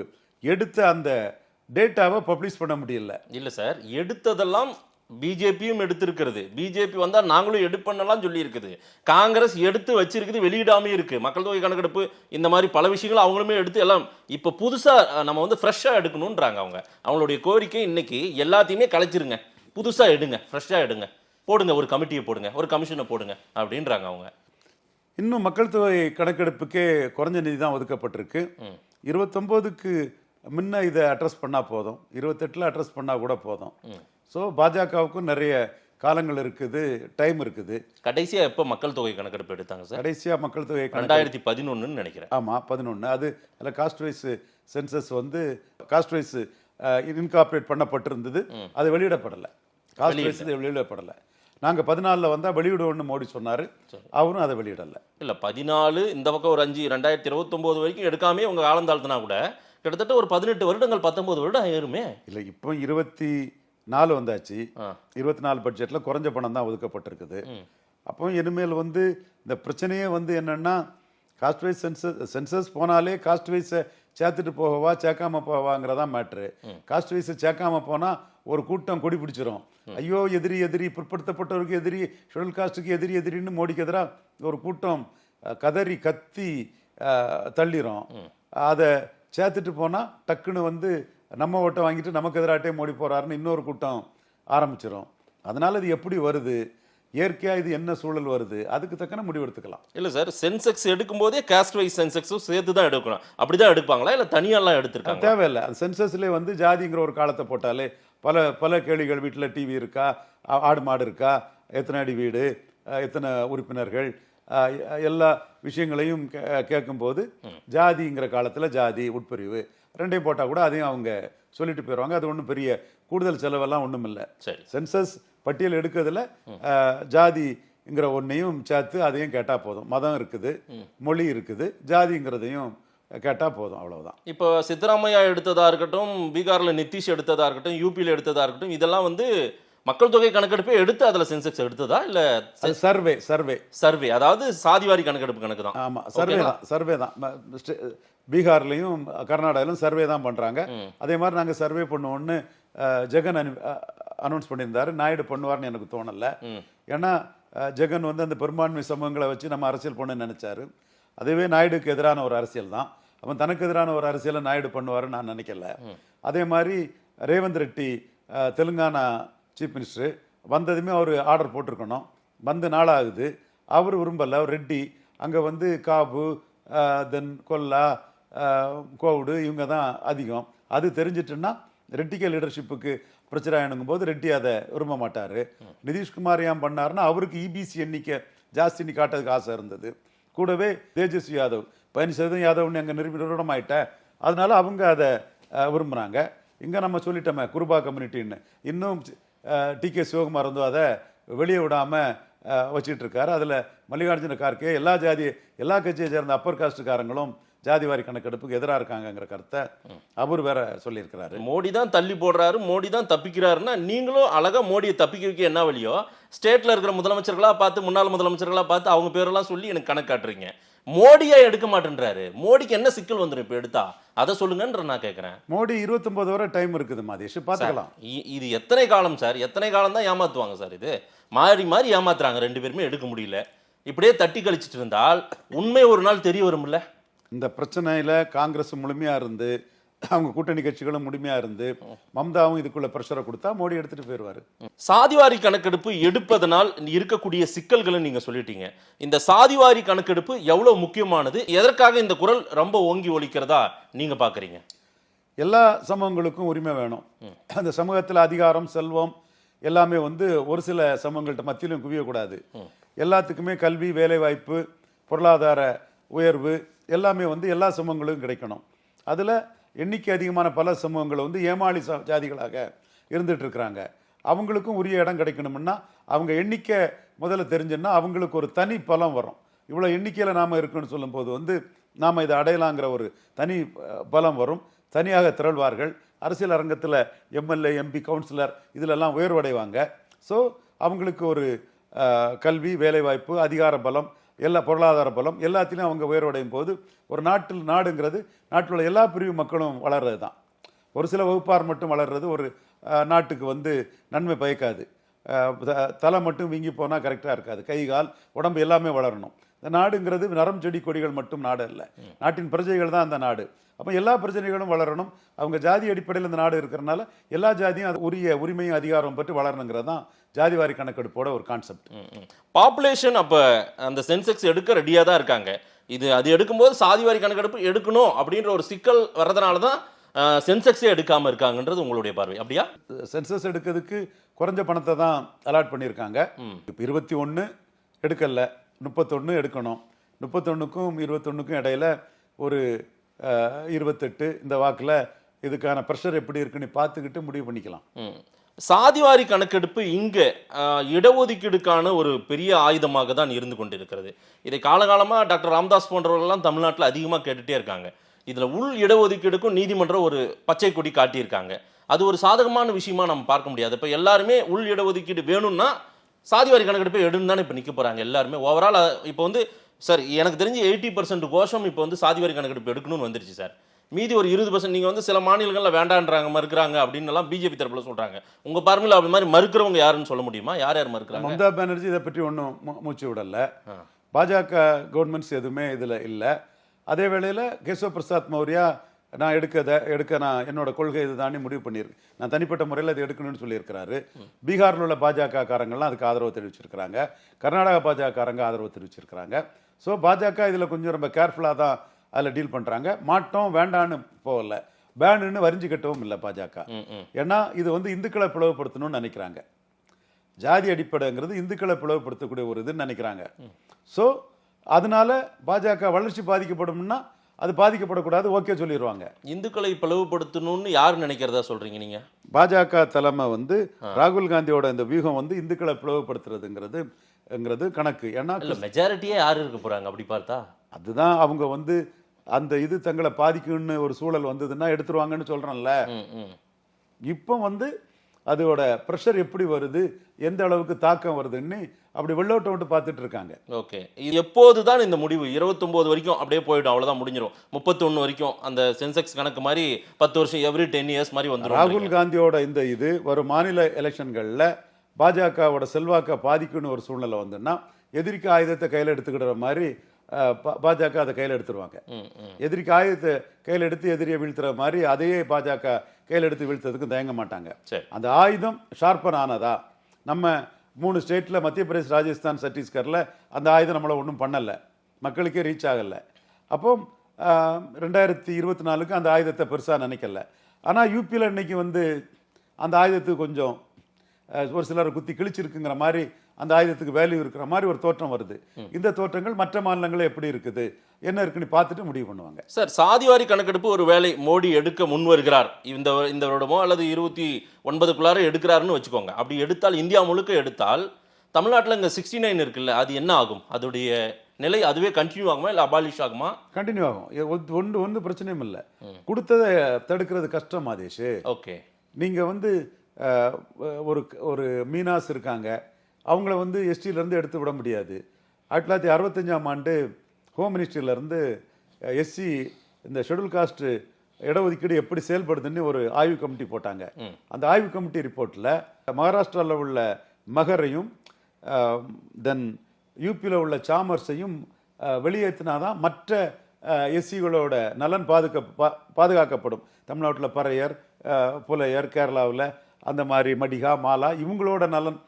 எடுத்த அந்த டேட்டாவை பப்ளிஷ் பண்ண முடியல. இல்லை சார், எடுத்ததெல்லாம் பிஜேபியும் எடுத்திருக்கிறது. பிஜேபி வந்தா நாங்களும் எடுப்பண்ணலாம் சொல்லி இருக்குது. காங்கிரஸ் எடுத்து வச்சிருக்குது, வெளியிடாமே இருக்கு. மக்கள் தொகை கணக்கெடுப்பு இந்த மாதிரி பல விஷயங்கள் அவங்களுமே எடுத்து எல்லாம் இப்போ புதுசா நம்ம வந்து ஃப்ரெஷ்ஷா எடுக்கணும்ன்றாங்க. அவங்களுடைய கோரிக்கை இன்னைக்கு எல்லாத்தையுமே கலைச்சிருங்க, புதுசா எடுங்க, ஃப்ரெஷ்ஷா எடுங்க, போடுங்க, ஒரு கமிட்டியை போடுங்க, ஒரு கமிஷனை போடுங்க அப்படின்றாங்க அவங்க. இன்னும் மக்கள் தொகை கணக்கெடுப்புக்கே குறைஞ்ச நிதி தான் ஒதுக்கப்பட்டிருக்கு. 29க்கு முன்ன இதை அட்ரஸ் பண்ணா போதும், 28ல் அட்ரஸ் பண்ணா கூட போதும். ஸோ பாஜகவுக்கும் நிறைய காலங்கள் இருக்குது, டைம் இருக்குது. கடைசியா எப்போ மக்கள் தொகை கணக்கெடுப்பு எடுத்தாங்க சார்? கடைசியா மக்கள் தொகை 2011 நினைக்கிறேன். ஆமா, 11. அது அதில் காஸ்ட் வைஸ் சென்சஸ் வந்து காஸ்ட் வைஸ் இன்கார்பரேட் பண்ணப்பட்டிருந்தது. அது வெளியிடப்படலை. Cost wise வெளியிடப்படலை. நாங்க 14 வந்தா வெளியிடுவோம்னு மோடி சொன்னாரு, அவரும் அதை வெளியிடல. இல்ல 14 இந்த பக்கம் ஒரு 5 2029 வரைக்கும் எடுக்காமே உங்க காலம் தாழ்த்தினா கூட கிட்டத்தட்ட ஒரு 18 வருடங்கள் 19 வருடம் ஆயிருமே. இல்ல இப்போ 24 வந்தாச்சு. 24 பட்ஜெட்ல குறைஞ்ச பணம் தான் ஒதுக்கப்பட்டிருக்குது. அப்போ இனிமேல் வந்து இந்த பிரச்சனையே வந்து என்னன்னா, காஸ்ட் வைஸ் சென்சஸ் போனாலே காஸ்ட் வைஸை சேர்த்துட்டு போகவா சேர்க்காம போவாங்கிறதா மேட்ரு. காஸ்ட் வைஸை சேர்க்காம போனா ஒரு கூட்டம் கொடி பிடிச்சிரும். ஐயோ எதிரி எதிரி, பிற்படுத்தப்பட்டவருக்கு எதிரி, ஷெட்யூல் காஸ்ட்டுக்கு எதிரி எதிரின்னு மோடிக்கு எதிராக ஒரு கூட்டம் கதறி கத்தி தள்ளிரும். அதை சேர்த்துட்டு போனா டக்குன்னு வந்து நம்ம ஓட்டை வாங்கிட்டு நமக்கு எதிராட்டே மோடி போறாருன்னு இன்னொரு கூட்டம் ஆரம்பிச்சிடும். அதனால இது எப்படி வருது, இயற்கையா இது என்ன சூழல் வருது, அதுக்கு தக்கன முடிவு எடுத்துக்கலாம். இல்ல சார், சென்செக்ஸ் எடுக்கும் போதே காஸ்ட் வைஸ் சென்செக்ஸும் சேர்த்து தான் எடுக்கணும். அப்படிதான் எடுப்பாங்களா இல்ல தனியாலாம் எடுத்திருக்காங்க? தேவையில்லை. அது சென்சஸ்லேயே வந்து ஜாதிங்கிற ஒரு காலத்தை போட்டாலே பல பல கேள்விகள், வீட்டில் டிவி இருக்கா, ஆடு மாடு இருக்கா, எத்தனை அடி வீடு, எத்தனை உறுப்பினர்கள், எல்லா விஷயங்களையும் கேட்கும்போது ஜாதிங்கிற காலத்தில் ஜாதி உட்பிரிவு ரெண்டையும் போட்டால் கூட அதையும் அவங்க சொல்லிட்டு போயிடுவாங்க. அது ஒன்றும் பெரிய கூடுதல் செலவெல்லாம் ஒன்றும் இல்லை. சென்சஸ் பட்டியல் எடுக்கிறதுல ஜாதிங்கிற ஒன்றையும் சேர்த்து அதையும் கேட்டால் போதும். மதம் இருக்குது, மொழி இருக்குது, ஜாதிங்கிறதையும் கேட்டால் போதும், அவ்வளவுதான். இப்போ சித்தராமையா எடுத்ததா இருக்கட்டும், பீகார்ல நிதிஷ் எடுத்ததா இருக்கட்டும், யூபியில் எடுத்ததா இருக்கட்டும், இதெல்லாம் வந்து மக்கள் தொகை கணக்கெடுப்பே எடுத்து அதில் சென்செக்ஸ் எடுத்ததா இல்லை சர்வே, அதாவது சாதிவாரி கணக்கெடுப்பு கணக்கு தான். ஆமாம், சர்வே தான். பீகார்லையும் கர்நாடகாவிலும் சர்வே தான் பண்ணுறாங்க. அதே மாதிரி நாங்கள் சர்வே பண்ணுவோன்னு ஜெகன் அனௌன்ஸ் பண்ணியிருந்தாரு. நாயுடு பண்ணுவார்னு எனக்கு தோணலை. ஏன்னா ஜெகன் வந்து அந்த பெரும்பான்மை சமூகங்களை வச்சு நம்ம அரசியல் பண்ண நினைச்சாரு. அதுவே நாயுடுக்கு எதிரான ஒரு அரசியல் தான். அவன் தனக்கு எதிரான ஒரு அரசியலை நாயுடு பண்ணுவாருன்னு நான் நினைக்கல. அதே மாதிரி ரேவந்த் ரெட்டி தெலுங்கானா சீஃப் மினிஸ்டர் வந்ததுமே அவர் ஆர்டர் போட்டிருக்கணும். வந்து நாளாகுது, அவர் விரும்பலை. அவர் ரெட்டி அங்கே வந்து காபு, தென் கொல்லா, கோவுடு இவங்க தான் அதிகம். அது தெரிஞ்சிட்டுன்னா ரெட்டிக்க லீடர்ஷிப்புக்கு பிரச்சனை ஆகணுங்கும் போது ரெட்டி அதை விரும்ப மாட்டார். நிதிஷ்குமார் ஏன் பண்ணாருன்னா அவருக்கு இபிசி எண்ணிக்கை ஜாஸ்தின்னு காட்டுறதுக்கு ஆசை இருந்தது. கூடவே தேஜஸ்வி யாதவ் 15% யாதவ்னு அங்கே நிறுவனமாயிட்ட, அதனால அவங்க அதை விரும்புகிறாங்க. இங்கே நம்ம சொல்லிட்டோமே குருபா கம்யூனிட்டின்னு, இன்னும் டிகே சிவகுமார் வந்து அதை வெளியே விடாமல் வச்சுட்டு இருக்காரு. அதில் மல்லிகார்ஜுன கார்கே எல்லா கட்சியை சேர்ந்த அப்பர் காஸ்டுக்காரங்களும் ஜாதிவாரி கணக்கெடுப்புக்கு எதிராக இருக்காங்கிற கருத்தை அவர் வேற சொல்லியிருக்கிறாரு. மோடி தான் தள்ளி போடுறாரு, மோடி தான் தப்பிக்கிறாருன்னா நீங்களும் அழகா மோடியை தப்பிக்க வைக்க என்ன வழியோ ஸ்டேட்ல இருக்கிற முதலமைச்சர்களா பார்த்து, முன்னாள் முதலமைச்சர்களா பார்த்து அவங்க பேரெல்லாம் சொல்லி எனக்கு கணக்கு காட்டுறீங்க. மோடியா எடுக்க மாட்டேன்றாரு. மோடிக்கு என்ன சிக்கல் வந்துடும் இப்போ எடுத்தா அதை சொல்லுங்கன்ற நான் கேட்குறேன். மோடி 29 வரை டைம் இருக்குது மாதேஷ், பார்த்துக்கலாம். இது எத்தனை காலம் சார்? எத்தனை காலம் தான் ஏமாத்துவாங்க சார்? இது மாறி மாறி ஏமாத்துறாங்க, ரெண்டு பேருமே எடுக்க முடியல. இப்படியே தட்டி கழிச்சிட்டு இருந்தால் உண்மை ஒரு நாள் தெரிய வரும்ல. இந்த பிரச்சனையில் காங்கிரஸ் முழுமையாக இருந்து, அவங்க கூட்டணி கட்சிகளும் முழுமையாக இருந்து, மம்தாவும் இதுக்குள்ள ப்ரெஷரை கொடுத்தா மோடி எடுத்துகிட்டு போயிடுவார். சாதிவாரி கணக்கெடுப்பு எடுப்பதனால் இருக்கக்கூடிய சிக்கல்களை நீங்கள் சொல்லிட்டீங்க. இந்த சாதிவாரி கணக்கெடுப்பு எவ்வளோ முக்கியமானது, எதற்காக இந்த குரல் ரொம்ப ஓங்கி ஒலிக்கிறதா நீங்கள் பார்க்குறீங்க? எல்லா சமூகங்களுக்கும் உரிமை வேணும். அந்த சமூகத்தில் அதிகாரம், செல்வம் எல்லாமே வந்து ஒரு சில சமூகங்கள்ட்ட மத்தியிலும் குவியக்கூடாது. எல்லாத்துக்குமே கல்வி, வேலைவாய்ப்பு, பொருளாதார உயர்வு எல்லாமே வந்து எல்லா சமூகங்களுக்கும் கிடைக்கணும். அதில் எண்ணிக்கை அதிகமான பல சமூகங்கள் வந்து ஏமாளி ஜாதிகளாக இருந்துட்டு இருக்கிறாங்க. அவங்களுக்கும் உரிய இடம் கிடைக்கணும்னா அவங்க எண்ணிக்கை முதல்ல தெரிஞ்சுன்னா அவங்களுக்கு ஒரு தனி பலம் வரும். இவ்வளோ எண்ணிக்கையில் நாம் இருக்குன்னு சொல்லும்போது வந்து நாம் இதை அடையலாங்கிற ஒரு தனி பலம் வரும். தனியாக திரள்வார்கள். அரசியல் அரங்கத்தில் எம்எல்ஏ, எம்பி, கவுன்சிலர் இதிலெல்லாம் உயர்வடைவாங்க. ஸோ அவங்களுக்கு ஒரு கல்வி, வேலைவாய்ப்பு, அதிகார பலம், எல்லா பொருளாதார பலம் எல்லாத்திலையும் அவங்க உயர்வடையும் போது ஒரு நாடுங்கிறது நாட்டில் உள்ள எல்லா பிரிவு மக்களும் வளர்றது தான். ஒரு சில வகுப்பார் மட்டும் வளர்றது ஒரு நாட்டுக்கு வந்து நன்மை பயக்காது. தலை மட்டும் வீங்கி போனால் கரெக்டாக இருக்காது. கை, கால், உடம்பு எல்லாமே வளரணும். இந்த நாடுங்கிறது நரம், செடி, கொடிகள் மட்டும் நாடு அல்ல. நாட்டின் பிரஜைகள் தான் அந்த நாடு. அப்போ எல்லா பிரச்சனைகளும் வளரணும். அவங்க ஜாதி அடிப்படையில் இந்த நாடு இருக்கிறனால எல்லா ஜாதியும் அது உரிய உரிமையும் அதிகாரம் பற்றி வளரணுங்கிறது தான் ஜாதிவாரி கணக்கெடுப்போட ஒரு கான்செப்ட். பாப்புலேஷன் அப்போ அந்த சென்செக்ஸ் எடுக்க ரெடியாக தான் இருக்காங்க. அது எடுக்கும்போது சாதிவாரி கணக்கெடுப்பு எடுக்கணும் அப்படின்ற ஒரு சிக்கல் வர்றதுனால தான் சென்செக்ஸே எடுக்காமல் இருக்காங்கன்றது உங்களுடைய பார்வை, அப்படியா? சென்சஸ் எடுக்கிறதுக்கு குறைஞ்ச பணத்தை தான் அலாட் பண்ணியிருக்காங்க. இப்போ 21 எடுக்கல, 31 எடுக்கணும். 31க்கும் 21க்கும் இடையில ஒரு 28 இந்த வாக்கில் இதுக்கான ப்ரெஷர் எப்படி இருக்குன்னு பார்த்துக்கிட்டு முடிவு பண்ணிக்கலாம். சாதிவாரி கணக்கெடுப்பு இங்கே இடஒதுக்கீடுக்கான ஒரு பெரிய ஆயுதமாக தான் இருந்து கொண்டிருக்கிறது. இதை காலகாலமாக டாக்டர் ராமதாஸ் போன்றவர்கள்லாம் தமிழ்நாட்டில் அதிகமாக கேட்டுகிட்டே இருக்காங்க. இதில் உள் இடஒதுக்கீடுக்கும் நீதிமன்றம் ஒரு பச்சை கொடி காட்டியிருக்காங்க. அது ஒரு சாதகமான விஷயமா நம்ம பார்க்க முடியாது. இப்போ எல்லாருமே உள் இடஒதுக்கீடு வேணும்னா சாதிவாரி கணக்கெடுப்பை எடுன்னு தானே இப்போ நிற்க போகிறாங்க எல்லாருமே. ஓவரால் இப்போ வந்து சார் எனக்கு தெரிஞ்சு 80% கோஷம் இப்போ வந்து சாதிவாரி கணக்கெடுப்பு எடுக்கணும்னு வந்துருச்சு சார். மீதி ஒரு 20% நீங்கள் வந்து சில மாநிலங்களில் வேண்டான்றாங்க, மறுக்கிறாங்க அப்படின்னு எல்லாம் பிஜேபி தரப்பில் சொல்கிறாங்க. உங்கள் பார்வையில் அப்படி மாதிரி மறுக்கிறவங்க யாருன்னு சொல்ல முடியுமா? யார் யார் மறுக்கிறாங்க? மம்தா பானர்ஜி இதை பற்றி ஒன்றும் மூச்சு விடலை. பாஜக கவர்மெண்ட்ஸ் எதுவுமே இதில் இல்லை. அதே வேளையில் கேசவ பிரசாத் மௌரியா நான் என்னோட கொள்கை இது தானே முடிவு பண்ணியிருக்கேன், நான் தனிப்பட்ட முறையில் அதை எடுக்கணும்னு சொல்லியிருக்கிறாரு. பீகாரில் உள்ள பாஜக காரங்கள்லாம் அதுக்கு ஆதரவு தெரிவிச்சிருக்கிறாங்க. கர்நாடகா பாஜக காரங்க ஆதரவு தெரிவிச்சிருக்கிறாங்க. ஸோ பாஜக இதில் கொஞ்சம் ரொம்ப கேர்ஃபுல்லாக தான் அதில் டீல் பண்ணுறாங்க. மாட்டோம் வேண்டான்னு போகல, பேனுன்னு வரிஞ்சுக்கட்டவும் இல்லை பாஜக. ஏன்னா இது வந்து இந்துக்களை பிளவுபடுத்தணும்னு நினைக்கிறாங்க. ஜாதி அடிப்படைங்கிறது இந்துக்களை பிளவுபடுத்தக்கூடிய ஒரு இதுன்னு நினைக்கிறாங்க. ஸோ அதனால பாஜக வளர்ச்சி பாதிக்கப்படும்னா அது பாதிக்கப்படக்கூடாது, ஓகே சொல்லிடுவாங்க. இந்துக்களை பிளவுபடுத்தணும்னு யார் நினைக்கிறதா சொல்றீங்க நீங்க? பாஜக தலைமை வந்து ராகுல் காந்தியோட இந்த வியூகம் வந்து இந்துக்களை பிளவுபடுத்துறதுங்கிறது கணக்கு. ஏன்னா மெஜாரிட்டியே யார் இருக்க போறாங்க அப்படி பார்த்தா? அதுதான் அவங்க வந்து அந்த இது தங்களை பாதிக்கும்னு ஒரு சூழல் வந்ததுன்னா எடுத்துருவாங்கன்னு சொல்றேன்ல. இப்போ வந்து அதோட ப்ரெஷர் எப்படி வருது, எந்த அளவுக்கு தாக்கம் வருதுன்னு அப்படி வெள்ளோட்ட விட்டு பார்த்துட்டு இருக்காங்க. ஓகே, இது எப்போதுதான் இந்த முடிவு 29 வரைக்கும் அப்படியே போயிடும், அவ்வளவுதான் முடிஞ்சிடும். 31 வரைக்கும் அந்த சென்செக்ஸ் கணக்கு மாதிரி 10 வருஷம் எவ்ரி 10 இயர்ஸ் மாதிரி வந்துடும். ராகுல் காந்தியோட இந்த இது வரும் மாநில எலெக்ஷன்கள்ல பாஜகவோட செல்வாக்கை பாதிக்கும்னு ஒரு சூழ்நிலை வந்துன்னா எதிரிக்கு ஆயுதத்தை கையில் எடுத்துக்கிற மாதிரி பாஜக அதை கையில் எடுத்துருவாங்க. எதிரிக்கு ஆயுதத்தை கையில் எடுத்து எதிரியை வீழ்த்துற மாதிரி அதையே பாஜக கையில் எடுத்து வீழ்த்ததுக்கு தயங்க மாட்டாங்க. அந்த ஆயுதம் ஷார்ப்பன் ஆனதா? நம்ம 3 ஸ்டேட்ல மத்திய பிரதேஷ், ராஜஸ்தான், சத்தீஸ்கர்ல அந்த ஆயுதம் நம்மளை ஒன்றும் பண்ணலை, மக்களுக்கே ரீச் ஆகலை. அப்போ 2024க்கு அந்த ஆயுதத்தை பெருசாக நினைக்கல. ஆனால் யூபியில் இன்னைக்கு வந்து அந்த ஆயுதத்துக்கு கொஞ்சம் ஒரு சிலர் குத்தி கிழிச்சிருக்குங்கிற மாதிரி அந்த ஆயுதத்துக்கு வேல்யூ இருக்கிற மாதிரி ஒரு தோற்றம் வருது. இந்த தோற்றங்கள் மற்ற மாநிலங்கள் எப்படி இருக்குது, என்ன இருக்குன்னு பார்த்துட்டு முடிவு பண்ணுவாங்க. சார், சாதிவாரி கணக்கெடுப்பு ஒரு வேலை மோடி எடுக்க முன் வருகிறார், இந்த வருடமோ அல்லது 29க்குள்ளார எடுக்கிறாருன்னு வச்சுக்கோங்க. அப்படி எடுத்தால், இந்தியா முழுக்க எடுத்தால், தமிழ்நாட்டில் இங்கே 69 இருக்குல்ல, அது என்ன ஆகும்? அதோடைய நிலை அதுவே கண்டினியூ ஆகுமா இல்லை அபாலிஷ் ஆகுமா? கண்டினியூ ஆகும். ஒன்று பிரச்சனையும் இல்லை. கொடுத்ததை தடுக்கிறது கஷ்டம் ஆதேஷ். ஓகே, நீங்கள் வந்து ஒரு மீனாஸ் இருக்காங்க, அவங்கள வந்து எஸ்டியிலேருந்து எடுத்து விட முடியாது. 1965ஆம் ஆண்டு ஹோம் மினிஸ்ட்ரியிலேருந்து எஸ்சி இந்த ஷெட்யூல் காஸ்ட் இடஒதுக்கீடு எப்படி செயல்படுதுன்னு ஒரு ஆய்வு கமிட்டி போட்டாங்க. அந்த ஆய்வு கமிட்டி ரிப்போர்ட்டில் மகாராஷ்டிராவில் உள்ள மகரையும் தென் யூபியில் உள்ள சாமர்ஸையும் வெளியேற்றினாதான் மற்ற எஸ்சிகளோட நலன் பாதுகாக்கப்படும். தமிழ்நாட்டில் பறையர், புலையர், கேரளாவில் அந்த மாதிரி மடிகா, மாலா இவங்களோட நலன்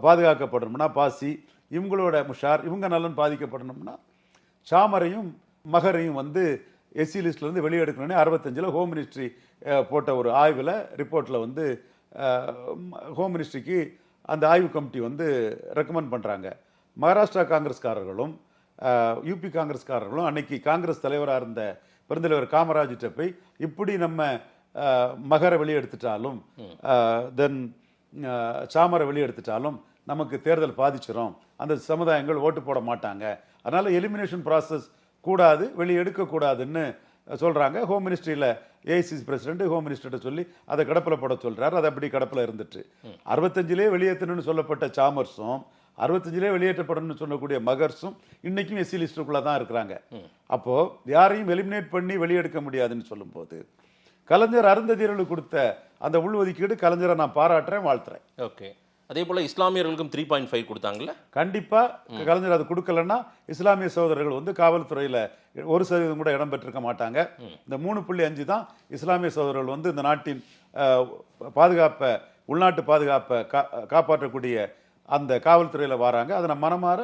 பாதுகாக்கப்படணும்னா, பாசி இவங்களோட முஷார் இவங்க நலன் பாதிக்கப்படணும்னா சாமரையும் மகரையும் வந்து எஸ்சி லிஸ்ட்லேருந்து வெளியெடுக்கணும்னு 65 ஹோம் மினிஸ்ட்ரி போட்ட ஒரு ஆய்வில் ரிப்போர்ட்டில் வந்து ஹோம் மினிஸ்ட்ரிக்கு அந்த ஆய்வு கமிட்டி வந்து ரெக்கமெண்ட் பண்ணுறாங்க. மகாராஷ்டிரா காங்கிரஸ்காரர்களும் யூபி காங்கிரஸ்காரர்களும் அன்னைக்கு காங்கிரஸ் தலைவராக இருந்த பெருந்தலைவர் காமராஜிட்ட போய் இப்படி நம்ம மகரை வெளியெடுத்துட்டாலும் தென் சாமரை வெளியெடுத்துட்டாலும் நமக்கு தேர்தல் பாதிச்சிடும், அந்த சமுதாயங்கள் ஓட்டு போட மாட்டாங்க, அதனால எலிமினேஷன் ப்ராசஸ் கூடாது, வெளியெடுக்கக்கூடாதுன்னு சொல்கிறாங்க. ஹோம் மினிஸ்ட்ரியில் ஏஐசிசி பிரசிடென்ட் ஹோம் மினிஸ்டர்கிட்ட சொல்லி அதை கடப்பில் போட சொல்கிறார். அது அப்படி கடப்பில் இருந்துட்டு 65லே வெளியேற்றணும்னு சொல்லப்பட்ட சாமர்ஸும் 65லே வெளியேற்றப்படணும்னு சொல்லக்கூடிய மகர்ஸும் இன்னைக்கும் எஸ்சி லிஸ்டுக்குள்ளே தான் இருக்கிறாங்க. அப்போது யாரையும் எலிமினேட் பண்ணி வெளியெடுக்க முடியாதுன்னு சொல்லும்போது கலைஞர் அருந்ததியர்களுக்கு கொடுத்த அந்த உள்ஒதுக்கீடு கலைஞரை நான் பாராட்டுறேன், வாழ்த்துறேன். ஓகே, அதே போல் இஸ்லாமியர்களுக்கும் 3.5 கொடுத்தாங்கல்ல? கண்டிப்பாக கலைஞர் அது கொடுக்கலன்னா இஸ்லாமிய சகோதரர்கள் வந்து காவல்துறையில் 1% கூட இடம் பெற்றிருக்க மாட்டாங்க. இந்த 3.5 தான் இஸ்லாமிய சகோதரர்கள் வந்து இந்த நாட்டின் பாதுகாப்பை, உள்நாட்டு பாதுகாப்பை காப்பாற்றக்கூடிய அந்த காவல்துறையில் வராங்க. அதை நான் மனமாற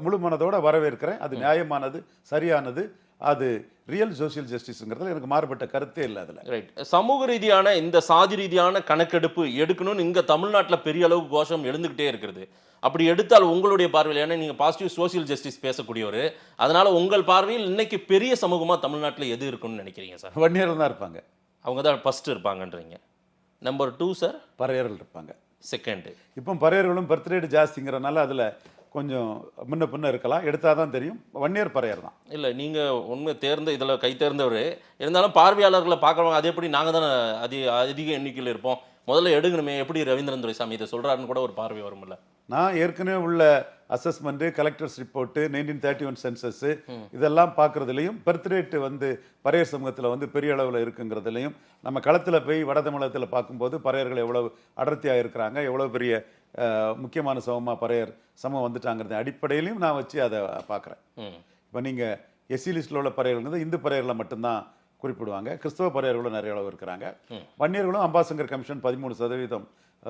முழு மனதோடு வரவேற்கிறேன். அது நியாயமானது, சரியானது, அது ரியல் சோசியல் ஜஸ்டிஸ்ங்கிறதுல எனக்கு மாறுபட்ட கருத்தே இல்லை. அதில் ரைட், சமூக ரீதியான இந்த சாதி ரீதியான கணக்கெடுப்பு எடுக்கணும்னு இங்கே தமிழ்நாட்டில் பெரிய அளவு கோஷம் எழுந்துக்கிட்டே இருக்கிறது. அப்படி எடுத்தால் உங்களுடைய பார்வையில், ஏன்னா நீங்கள் பாசிட்டிவ் சோசியல் ஜஸ்டிஸ் பேசக்கூடியவர், அதனால உங்கள் பார்வையில் இன்னைக்கு பெரிய சமூகமாக தமிழ்நாட்டில் எது இருக்குன்னு நினைக்கிறீங்க சார்? வன்னியர்கள் தான் இருப்பாங்க. அவங்க தான் ஃபர்ஸ்ட் இருப்பாங்கன்றீங்க. Number 2 sir? பறையர்கள் இருப்பாங்க. செகண்ட்? இப்போ பறையர்களும் பர்த் ரேட் ஜாஸ்திங்கிறனால அதில் கொஞ்சம் முன்ன பின்ன இருக்கலாம், எடுத்தால் தான் தெரியும். வன்னியர் பறையர் தான். இல்லை, நீங்கள் உண்மை தேர்ந்த இதில் கை தேர்ந்தவர் இருந்தாலும் பார்வையாளர்களை பார்க்குறவங்க அது எப்படி நாங்கள் தானே அதிக எண்ணிக்கையில் இருப்போம், முதல்ல எடுக்கணுமே, எப்படி ரவீந்திரன் துரைசாமி இதை சொல்கிறாருன்னு கூட ஒரு பார்வை வரும்ல. நான் ஏற்கனவே உள்ள அசஸ்மெண்ட்டு, கலெக்டர்ஸ் ரிப்போர்ட்டு, 1931 சென்சஸ்ஸு இதெல்லாம் பார்க்குறதுலையும் பர்த் ரேட்டு வந்து பறையர் சமூகத்தில் வந்து பெரிய அளவில் இருக்குங்கிறதுலையும் நம்ம களத்தில் போய் வட தமிழகத்தில் பார்க்கும்போது பறையர்கள் எவ்வளவு அடர்த்தியாக இருக்கிறாங்க, எவ்வளோ பெரிய முக்கியமான சமூகமாக பறையர் சமூகம் வந்துட்டாங்கிறது அடிப்படையிலையும் நான் வச்சு அதை பார்க்குறேன். இப்போ நீங்கள் எஸ்சி லிஸ்ட்டில் உள்ள பறையர்கள் இந்து பறையர்களை மட்டும்தான் குறிப்பிடுவாங்க. கிறிஸ்தவ பறையர்களும் நிறைய அளவு இருக்கிறாங்க. வன்னியர்களும் அம்பாசங்கர் கமிஷன் 13%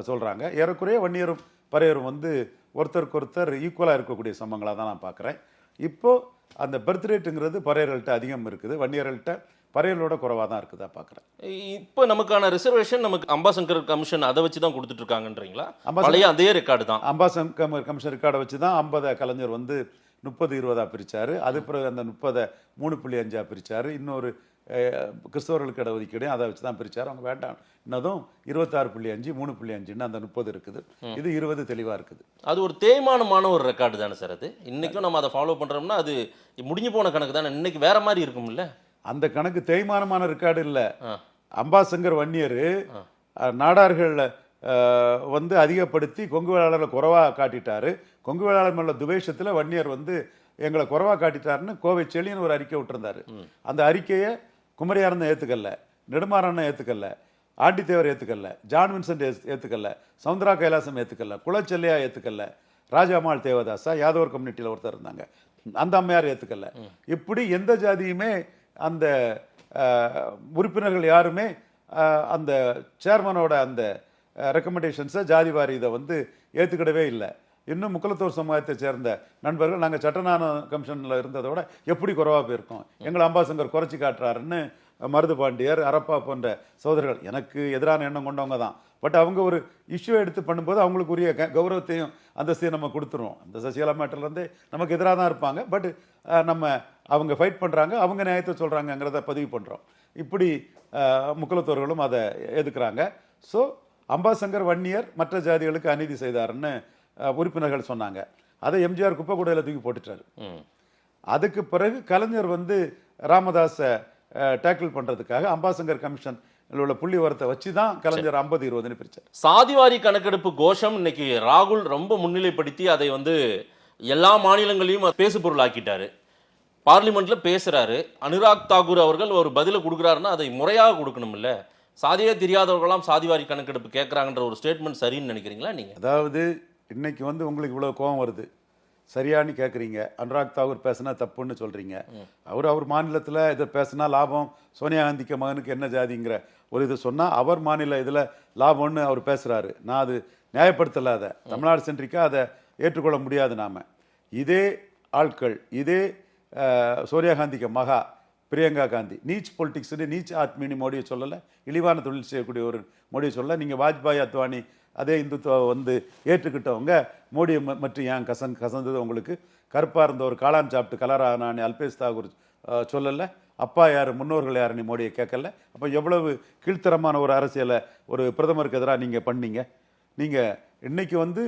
சொல்கிறாங்க. ஏறக்குறைய வன்னியரும் பறையரும் வந்து ஒருத்தருக்கு ஒருத்தர் ஈக்குவலாக இருக்கக்கூடிய சமங்களாக தான் நான் பார்க்குறேன். இப்போது அந்த பர்த் ரேட்டுங்கிறது பறையர்கள்ட்ட அதிகம் இருக்குது, வன்னியர்கள்ட்ட பறையர்களோட குறைவாக தான் இருக்குதா பார்க்குறேன். இப்போ நமக்கான ரிசர்வேஷன் நமக்கு அம்பாசங்கர் கமிஷன் அதை வச்சு தான் கொடுத்துட்டு இருக்காங்கன்றீங்களா? அதே ரெக்கார்டு தான். அம்பாசங்கர் கமிஷன் ரெக்கார்டை வச்சு தான் 50 கலைஞர் வந்து 30-20 பிரித்தார். அது பிறகு அந்த 30 3.5 பிரித்தார். இன்னொரு கிறிஸ்தவர்களுக்கு இடஒதுக்கீடு அதை வச்சு தான் பிரிச்சார். அவங்க வேண்டாம் இன்னதும் 26.5 3.5 அந்த 30 இருக்குது. இது 20 தெளிவா இருக்குது. அது ஒரு தேய்மானமான ஒரு ரெக்கார்டு தானே சார் அது. இன்னைக்கும் நம்ம அதை ஃபாலோ பண்றோம்னா அது முடிஞ்சு போன கணக்கு தானே. இன்னைக்கு வேற மாதிரி இருக்கும்ல. அந்த கணக்கு தேய்மானமான ரெக்கார்டு இல்ல. அம்பாசங்கர் வன்னியர் நாடார்கள் வந்து அதிகப்படுத்தி கொங்கு வேளாளர்களை குறைவா காட்டிட்டாரு. கொங்கு வேளாளர் மேல துவேஷத்துல வன்னியர் வந்து எங்களை குறைவா காட்டிட்டாருன்னு கோவை செழியன் ஒரு அறிக்கை விட்டுருந்தாரு. அந்த அறிக்கையை குமரியானந்தன் ஏத்துக்கல, நெடுமாறண்ணன் ஏத்துக்கல, ஆண்டித்தேவர் ஏத்துக்கல, ஜான் வின்சென்ட் ஏத்துக்கல, சவுந்தரா கைலாசம் ஏத்துக்கல, குலச்செல்லையா ஏத்துக்கல, ராஜாமாள் தேவதாசா யாதவர் கம்யூனிட்டியில் ஒருத்தர் இருந்தாங்க, அந்த அம்மையார் ஏத்துக்கல. இப்படி எந்த ஜாதியுமே அந்த உறுப்பினர்கள் யாருமே அந்த சேர்மனோட அந்த ரெக்கமெண்டேஷன்ஸை ஜாதிவாரி இதை வந்து ஏற்றுக்கிடவே இல்லை. இன்னும் முக்குலத்தோர் சமுதாயத்தை சேர்ந்த நண்பர்கள் நாங்கள் சட்டநான கமிஷனில் இருந்ததை விட எப்படி குறைவாக போயிருக்கோம், எங்களை அம்பாசங்கர் குறைச்சி காட்டுறாருன்னு மருது பாண்டியர், அரப்பா போன்ற சகோதரர்கள் எனக்கு எதிரான எண்ணம் கொண்டவங்க தான். பட் அவங்க ஒரு இஷ்யூ எடுத்து பண்ணும்போது அவங்களுக்கு உரிய கௌரவத்தையும் அந்தஸ்தையும் நம்ம கொடுத்துருவோம். அந்த சசிகலா மேட்டர்லேருந்தே நமக்கு எதிராக தான் இருப்பாங்க. பட் நம்ம அவங்க ஃபைட் பண்ணுறாங்க, அவங்க நியாயத்தை சொல்கிறாங்கங்கிறத பதிவு பண்ணுறோம். இப்படி முக்குலத்தோர்களும் அதை எதுக்குறாங்க. ஸோ அம்பாசங்கர் வன்னியர் மற்ற ஜாதிகளுக்கு அநீதி செய்தாருன்னு உறுப்பினர்கள் சொன்னாங்க. அதை எம்ஜிஆர் குப்பை கூடையில் தூக்கி போட்டுட்டாரு. அதுக்கு பிறகு கலைஞர் வந்து ராமதாஸை டேக்கிள் பண்ணுறதுக்காக அம்பாசங்கர் கமிஷன் உள்ள புள்ளி வரத்தை வச்சு தான் கலைஞர் 50-20 பிரிச்சார். சாதிவாரி கணக்கெடுப்பு கோஷம் இன்னைக்கு ராகுல் ரொம்ப முன்னிலைப்படுத்தி அதை வந்து எல்லா மாநிலங்களையும் பேசு பொருளாக்கிட்டாரு. பார்லிமெண்ட்ல பேசுறாரு. அனுராக் தாக்கூர் அவர்கள் ஒரு பதிலை கொடுக்குறாருன்னா அதை முறையாக கொடுக்கணும் இல்ல. சாதியே தெரியாதவர்களாம் சாதிவாரி கணக்கெடுப்பு கேட்கறாங்கன்ற ஒரு ஸ்டேட்மெண்ட் சரின்னு நினைக்கிறீங்களா நீங்க? அதாவது இன்னைக்கு வந்து உங்களுக்கு இவ்வளவு கோபம் வருது, சரியானு கேட்குறீங்க. அனுராக் தாக்கூர் பேசினா தப்புன்னு சொல்றீங்க. அவர் மாநிலத்தில் இதை பேசினா லாபம், சோனியா காந்திக்கு மகனுக்கு என்ன ஜாதிங்கிற ஒரு இது சொன்னால் அவர் மாநில இதில் லாபம்னு அவர் பேசுகிறாரு. நான் அது நியாயப்படுத்தலை. அதை தமிழ்நாடு சென்றிக்கா அதை ஏற்றுக்கொள்ள முடியாது. நாம் இதே ஆட்கள், இதே சோனியா காந்திக்கு மகா பிரியங்கா காந்தி நீச் பொலிட்டிக்ஸ்னு நீச் ஆத்மினி மோடியை சொல்லலை, இழிவான தொழில் செய்யக்கூடிய ஒரு மோடியை சொல்லலை. நீங்கள் வாஜ்பாய் அத்வானி அதே இந்துத்துவ வந்து ஏற்றுக்கிட்டவங்க மோடியை மற்றும் ஏன் கசந்தது உங்களுக்கு? கருப்பாக இருந்த ஒரு காளான் சாப்பிட்டு கலரானான்னு அல்பேஷ் தாக்கூர் சொல்லலை. அப்பா யார், முன்னோர்கள் யார், நீ மோடியை கேட்கல. அப்போ எவ்வளவு கீழ்த்தரமான ஒரு அரசியலை ஒரு பிரதமருக்கு எதிராக நீங்கள் பண்ணீங்க. நீங்கள் இன்னைக்கு வந்து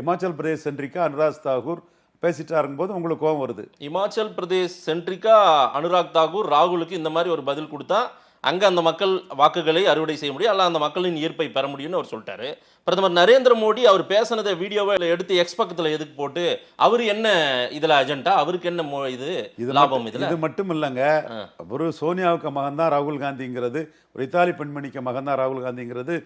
இமாச்சல் பிரதேஷ் சென்றிக்கா அனுராக் தாக்கூர் பேசிட்டாருங்க போது உங்களுக்கு கோபம் வருது. இமாச்சல் பிரதேஷ் சென்ட்ரிக்கா அனுராக் தாக்கூர் ராகுலுக்கு இந்த மாதிரி ஒரு பதில் கொடுத்தா அங்கே அந்த மக்கள் வாக்குகளை அறுவடை செய்ய முடியும், அல்ல அந்த மக்களின் ஈர்ப்பை பெற முடியும்னு அவர் சொல்லிட்டாரு. பிரதமர் நரேந்திர மோடி அவர் பேசினதை வீடியோவை எடுத்து எக்ஸ் பக்கத்தில் எதுக்கு போட்டு அவர் என்ன இதில் அஜெண்டா, அவருக்கு என்ன இது லாபம்? இது மட்டும் இல்லைங்க. ஒரு சோனியாவுக்கு மகன் தான் ராகுல் காந்திங்கிறது, ஒரு இத்தாலி பெண்மணிக்கு மகன் தான் ராகுல் காந்திங்கிறது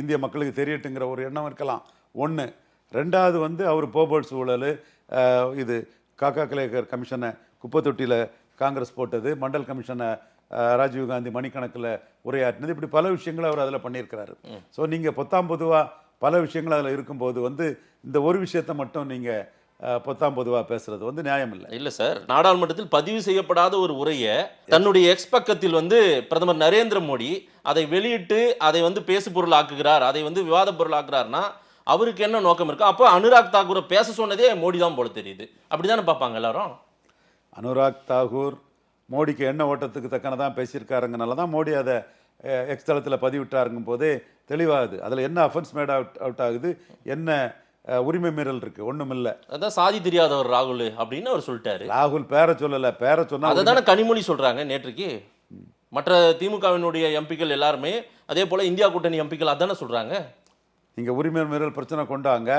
இந்திய மக்களுக்கு தெரியட்டுங்கிற ஒரு எண்ணம் இருக்கலாம். ஒன்று. ரெண்டாவது வந்து அவர் போபர்ட் சூழல், இது காக்கா கலேகர் கமிஷனை குப்பை தொட்டியில் காங்கிரஸ் போட்டது, மண்டல் கமிஷனை ராஜீவ்காந்தி மணிக்கணக்கில் உரையாற்றினது, இப்படி பல விஷயங்களை அவர் அதில் பண்ணியிருக்கிறாரு. ஸோ நீங்கள் பொதுவாக பல விஷயங்கள் அதில் இருக்கும்போது வந்து இந்த ஒரு விஷயத்தை மட்டும் நீங்கள் பொதுவாக பேசுறது வந்து நியாயம் இல்லை. இல்லை சார், நாடாளுமன்றத்தில் பதிவு செய்யப்படாத ஒரு உரையை தன்னுடைய எக்ஸ் பக்கத்தில் வந்து பிரதமர் நரேந்திர மோடி அதை வெளியிட்டு அதை வந்து பேசு பொருள் ஆக்குகிறார், அதை வந்து விவாத பொருள் ஆக்குறாருன்னா அவருக்கு என்ன நோக்கம் இருக்கு? அப்போ அனுராக் தாக்கூரை பேச சொன்னதே மோடி தான் போல தெரியுது. அப்படிதானே பார்ப்பாங்க எல்லாரும். அனுராக் தாக்கூர் மோடிக்கு என்ன ஓட்டத்துக்கு தக்கனதான் பேசியிருக்காருங்கனால தான் மோடி அதை எக்ஸ் தளத்தில் பதிவிட்டாருங்கும் போதே தெளிவாகுது. அதில் என்ன அஃபென்ஸ் மேட் அவுட் ஆகுது, என்ன உரிமை மீறல் இருக்கு? ஒன்றும் இல்லை. அதான் சாதி தெரியாதவர் ராகுல் அப்படின்னு அவர் சொல்லிட்டாரு. ராகுல் பேரை சொல்லலை, பேரை சொன்னா அதை தானே கனிமொழி சொல்றாங்க நேற்றுக்கு. மற்ற திமுகவினுடைய எம்பிக்கள் எல்லாருமே அதே போல இந்தியா கூட்டணி எம்பிக்கள் அதானே சொல்றாங்க. நீங்க உரிமை மீறல் பிரச்சனை கொண்டாங்க,